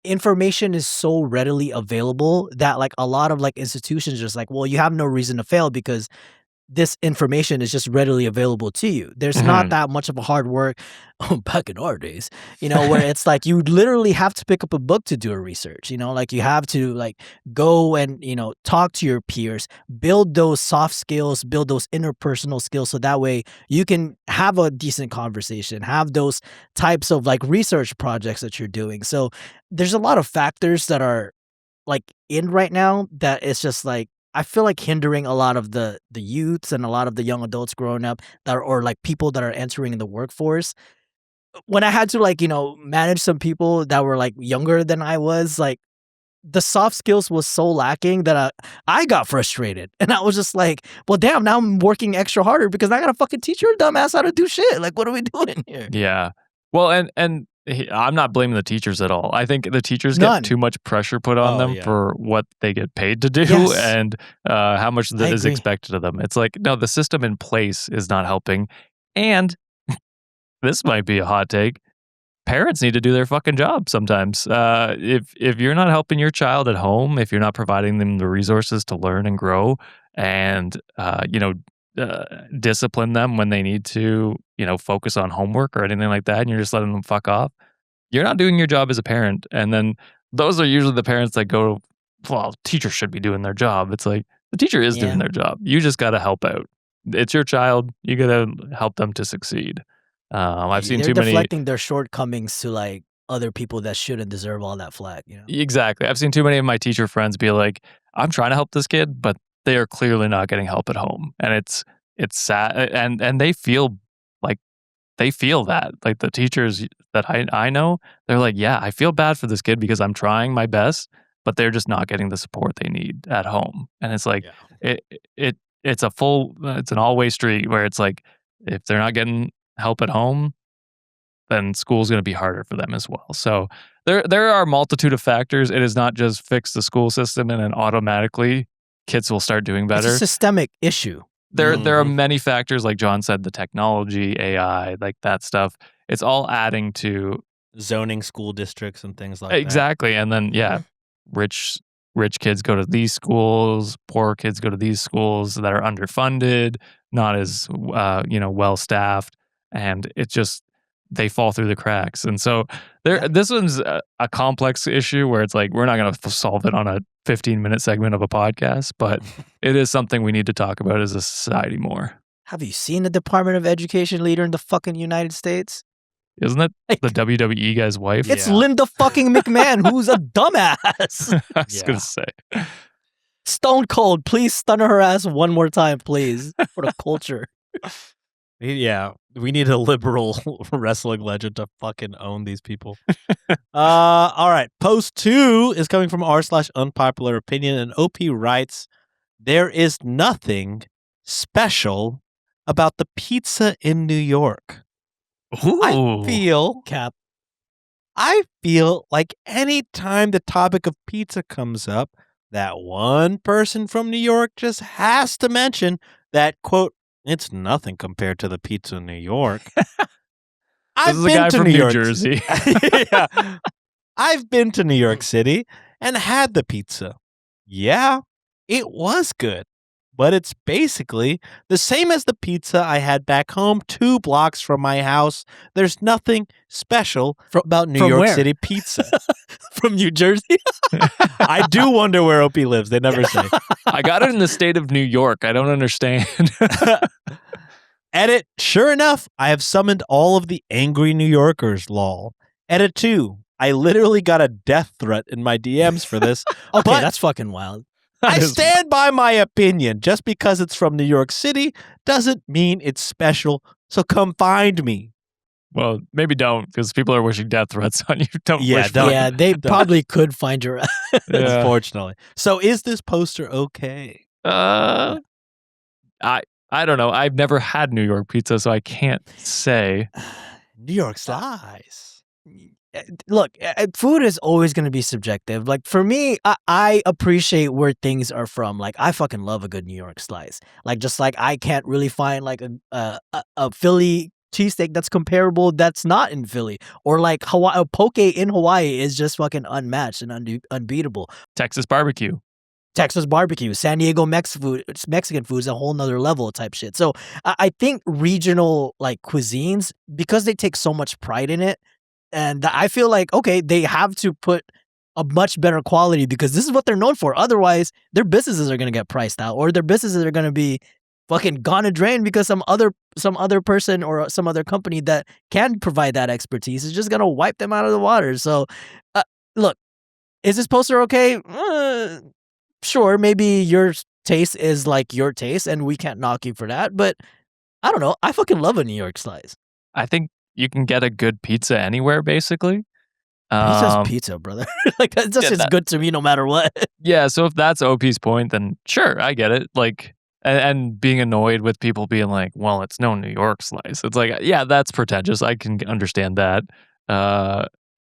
information is so readily available that like a lot of like institutions just like, well, you have no reason to fail because this information is just readily available to you. There's not that much of a hard work back in our days, where it's like you literally have to pick up a book to do a research, like you have to like go and, talk to your peers, build those soft skills, build those interpersonal skills. So that way you can have a decent conversation, have those types of like research projects that you're doing. So there's a lot of factors that are like in right now that it's just like, I feel like hindering a lot of the youths and a lot of the young adults growing up or like people that are entering the workforce. When I had to like, manage some people that were like younger than I was, like the soft skills was so lacking that I got frustrated. And I was just like, well, damn, now I'm working extra harder because I got to fucking teach your dumb ass how to do shit. Like, what are we doing here? Yeah. Well, and I'm not blaming the teachers at all. I think the teachers None. get too much pressure put on Oh, them yeah. for what they get paid to do Yes. and how much that is agree. expected of them. It's like, no, the system in place is not helping. And this might be a hot take. Parents need to do their fucking job sometimes. If you're not helping your child at home, if you're not providing them the resources to learn and grow, and discipline them when they need to, focus on homework or anything like that, and you're just letting them fuck off, you're not doing your job as a parent. And then those are usually the parents that go, well, teachers should be doing their job. It's like the teacher is doing their job. You just got to help out. It's your child. You got to help them to succeed. I've seen They're too many. deflecting their shortcomings to like other people that shouldn't deserve all that flack. Exactly. I've seen too many of my teacher friends be like, I'm trying to help this kid, but they are clearly not getting help at home. And it's sad. And they feel that. Like the teachers that I know, they're like, yeah, I feel bad for this kid because I'm trying my best, but they're just not getting the support they need at home. And it's like, it's an all-way street where it's like, if they're not getting help at home, then school's going to be harder for them as well. So there are a multitude of factors. It is not just fix the school system and then automatically kids will start doing better. It's a systemic issue. There are many factors, like John said, the technology, AI, like that stuff. It's all adding to zoning school districts and things like that. Exactly. And then rich kids go to these schools, poor kids go to these schools that are underfunded, not as well staffed, and it just they fall through the cracks. And so this one's a complex issue where it's like we're not going to solve it on a 15-minute segment of a podcast, but it is something we need to talk about as a society more. Have you seen the Department of Education leader in the fucking United States? Isn't it the WWE guy's wife? It's Linda fucking McMahon, who's a dumbass. I was going to say. Stone Cold, please stun her ass one more time, please, for the culture. Yeah, we need a liberal wrestling legend to fucking own these people. All right, post 2 is coming from r/unpopular opinion, and OP writes, there is nothing special about the pizza in New York. Ooh. I feel like any time the topic of pizza comes up, that one person from New York just has to mention that, quote, it's nothing compared to the pizza in New York. I've been to New York, Jersey. Yeah. I've been to New York City and had the pizza. Yeah, it was good. But it's basically the same as the pizza I had back home 2 blocks from my house. There's nothing special about New York City pizza. From New Jersey? I do wonder where OP lives. They never say. I got it in the state of New York. I don't understand. Edit. Sure enough, I have summoned all of the angry New Yorkers, lol. Edit 2. I literally got a death threat in my DMs for this. Okay, that's fucking wild. I stand by my opinion. Just because it's from New York City doesn't mean it's special. So come find me. Well, maybe don't, because people are wishing death threats on you. Don't wish. Yeah, they probably could find your ass. Unfortunately. So is this poster okay? I don't know. I've never had New York pizza, so I can't say. New York slice. Look, food is always going to be subjective. Like for me, I appreciate where things are from. Like I fucking love a good New York slice. Like just like I can't really find like a Philly cheesesteak that's comparable that's not in Philly, or like a poke in Hawaii is just fucking unmatched and unbeatable. Texas barbecue, San Diego Mexican food is a whole nother level type shit. So I think regional like cuisines, because they take so much pride in it, and I feel like, okay, they have to put a much better quality because this is what they're known for. Otherwise, their businesses are going to get priced out, or their businesses are going to be fucking gone to drain because some other person or some other company that can provide that expertise is just going to wipe them out of the water. So, look, is this poster okay? Sure, maybe your taste is like your taste, and we can't knock you for that. But I don't know. I fucking love a New York slice. I think you can get a good pizza anywhere, basically. Pizza's pizza, brother. Like that's just as good to me no matter what. Yeah, so if that's OP's point, then sure, I get it. Like, and being annoyed with people being like, well, it's no New York slice. It's like, yeah, that's pretentious. I can understand that.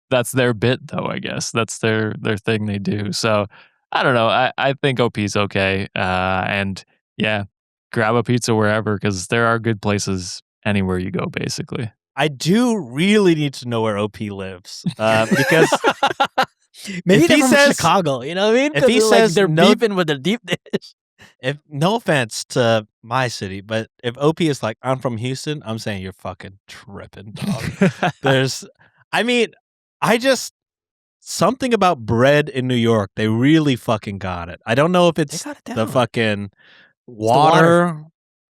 That's their bit, though, I guess. That's their thing they do. So I don't know. I think OP's okay. And yeah, grab a pizza wherever because there are good places anywhere you go, basically. I do really need to know where OP lives because Maybe if they're he from says- Chicago. You know what I mean? if 'Cause he they're, like, says they're no- beefing with the deep dish. if no offense to my city, but if OP is like, I'm from Houston, I'm saying you're fucking tripping, dog. Something about bread in New York, they really fucking got it. I don't know if it's got it the down. fucking water. water.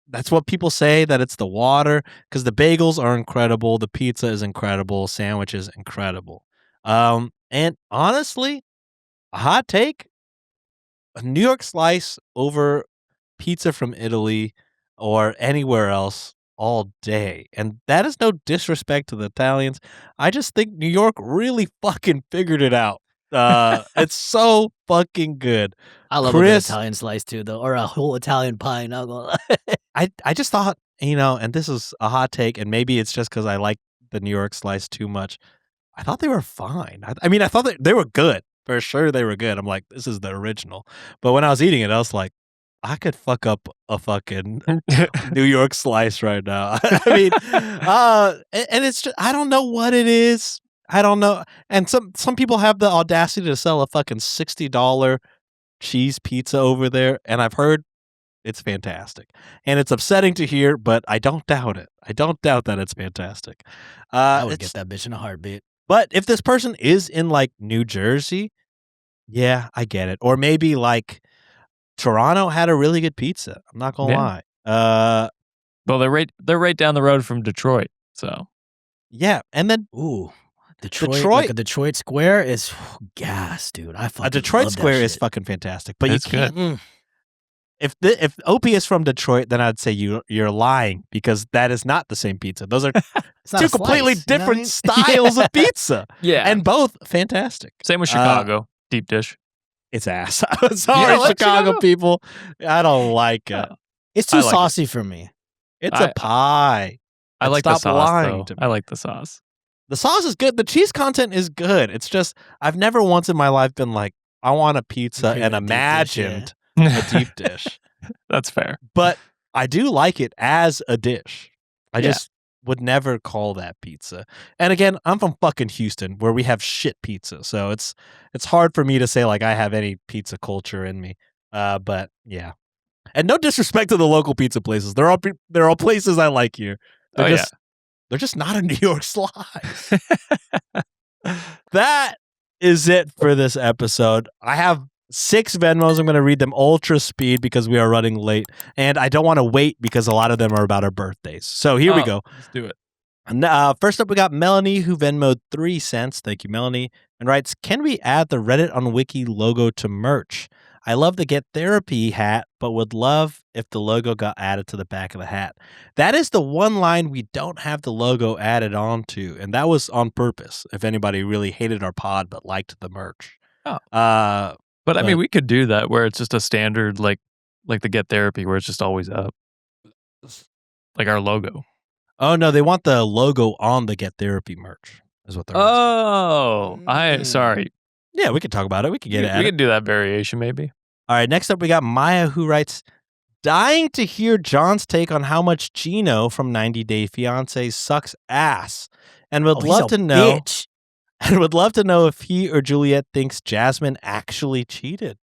That's what people say, that it's the water, because the bagels are incredible, the pizza is incredible, sandwich is incredible. And honestly, a hot take, a New York slice over pizza from Italy or anywhere else all day. And that is no disrespect to the Italians. I just think New York really fucking figured it out. It's so fucking good. I love a good Chris- Italian slice too, though, or a whole Italian pie. Not gonna lie. I just thought, and this is a hot take, and maybe it's just because I like the New York slice too much. I thought they were fine. I thought that they were good. For sure they were good. I'm like, this is the original. But when I was eating it, I was like, I could fuck up a fucking New York slice right now. And it's just, I don't know what it is. I don't know. And some people have the audacity to sell a fucking $60 cheese pizza over there, and I've heard it's fantastic. And it's upsetting to hear, but I don't doubt it. I don't doubt that it's fantastic. I would get that bitch in a heartbeat. But if this person is in like New Jersey, yeah, I get it. Or maybe like Toronto had a really good pizza. I'm not gonna lie. Well, they're right down the road from Detroit, so Yeah, and then Ooh, Detroit. Detroit- Like a Detroit Square is gas, dude. I fucking a Detroit love that Square is shit. fucking fantastic. But It's you good. can't. If OP is from Detroit, then I'd say you're lying because that is not the same pizza. Those are It's not two a slice, completely you know what I different mean? styles of pizza, yeah. and both fantastic. Same with Chicago, deep dish. It's ass. I'm sorry, don't like Chicago Chicago? people. I don't like it. Oh. It's too I like it. saucy for me. It's a pie. I And like the stop sauce, lying though. to me. I like the sauce. The sauce is good. The cheese content is good. It's just I've never once in my life been like, I want a pizza Craving and a deep dish, yeah. imagined a deep dish. That's fair. But I do like it as a dish. I Yeah. just would never call that pizza. And again, I'm from fucking Houston where we have shit pizza. So it's hard for me to say like I have any pizza culture in me. But yeah. And no disrespect to the local pizza places. They're all places I like here. They're just not a New York slice. That is it for this episode. I have 6 Venmos. I'm going to read them ultra speed because we are running late. And I don't want to wait because a lot of them are about our birthdays. So here we go. Let's do it. And, first up, we got Melanie, who Venmoed 3 cents. Thank you, Melanie. And writes, can we add the Reddit on Wiki logo to merch? I love the Get Therapy hat, but would love if the logo got added to the back of the hat. That is the one line we don't have the logo added onto, and that was on purpose. If anybody really hated our pod but liked the merch. Oh. But I mean, we could do that where it's just a standard, like the Get Therapy, where it's just always up. Like our logo. Oh, no, they want the logo on the Get Therapy merch, is what they're asking. Oh, sorry. Yeah, we could talk about it. We could get it We added. could do that variation, maybe. All right, next up we got Maya, who writes, dying to hear John's take on how much Gino from 90 Day Fiancé sucks ass, and would love to know Bitch. and would love to know if he or Juliet thinks Jasmine actually cheated.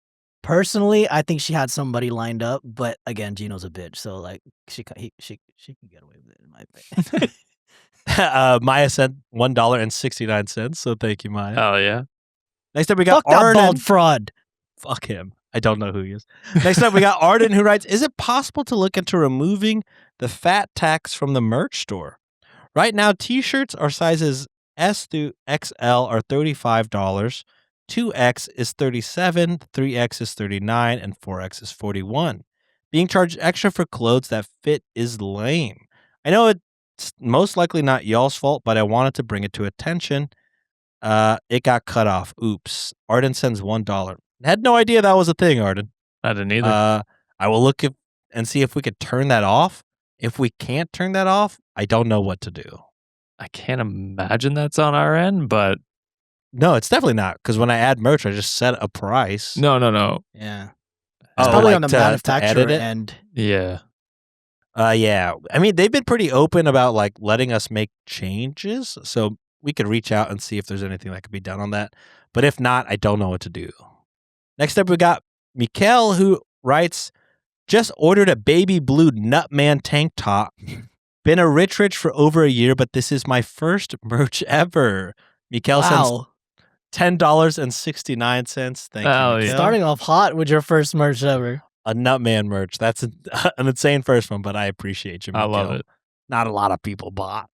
Personally, I think she had somebody lined up, but again, Gino's a bitch, so like she can get away with it in my opinion. Maya sent $1.69, so thank you, Maya. Oh, yeah. Next up we got Fuck that Arden. bald fraud. Fuck him. I don't know who he is. Next up we got Arden, who writes, is it possible to look into removing the fat tax from the merch store? Right now, t-shirts are sizes S through XL are $35. 2X is $37, 3X is $39, and 4X is $41. Being charged extra for clothes that fit is lame. I know it's most likely not y'all's fault, but I wanted to bring it to attention. It got cut off. Oops. Arden sends $1. Had no idea that was a thing, Arden. I didn't either. I will look and see if we could turn that off. If we can't turn that off, I don't know what to do. I can't imagine that's on our end, but No, it's definitely not. Because when I add merch, I just set a price. no. Yeah. Oh, It's probably like on the to edit manufacturer it? end. Yeah. Yeah. I mean, they've been pretty open about like letting us make changes, so we could reach out and see if there's anything that could be done on that. But if not, I don't know what to do. Next up, we got Mikkel, who writes, "Just ordered a baby blue Nutman tank top. Been a rich for over a year, but this is my first merch ever." Mikkel sends Wow. $10.69. Thank Hell you, yeah. Mikkel. Starting off hot with your first merch ever. A Nutman merch. That's an insane first one, but I appreciate you, I love Mikkel. it. Not a lot of people bought.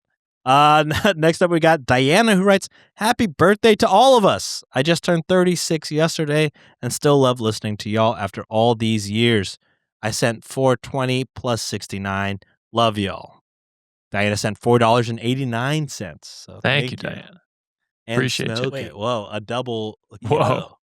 Next up, we got Diana, who writes, "Happy birthday to all of us. I just turned 36 yesterday and still love listening to y'all after all these years. I sent $4.20 plus 69. Love y'all." Diana sent $4.89. So Thank you, Diana. And Appreciate you. smoke it. Whoa, a double. Whoa. Yo.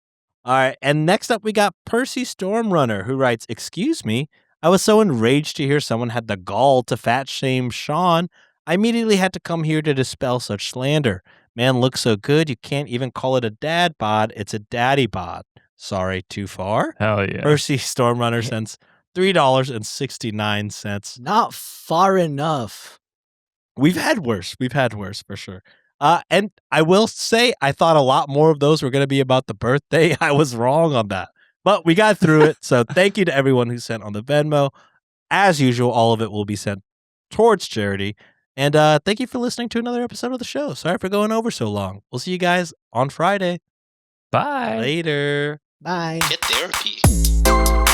All right. And next up, we got Percy Stormrunner, who writes, "Excuse me. I was so enraged to hear someone had the gall to fat shame Sean. I immediately had to come here to dispel such slander. Man looks so good, you can't even call it a dad bod. It's a daddy bod. Sorry, too far?" Hell yeah. Percy Stormrunner sends $3.69. Not far enough. We've had worse. For sure. And I will say, I thought a lot more of those were going to be about the birthday. I was wrong on that, but we got through it. So thank you to everyone who sent on the Venmo. As usual, all of it will be sent towards charity. And thank you for listening to another episode of the show. Sorry for going over so long. We'll see you guys on Friday. Bye. Later. Bye. Get therapy.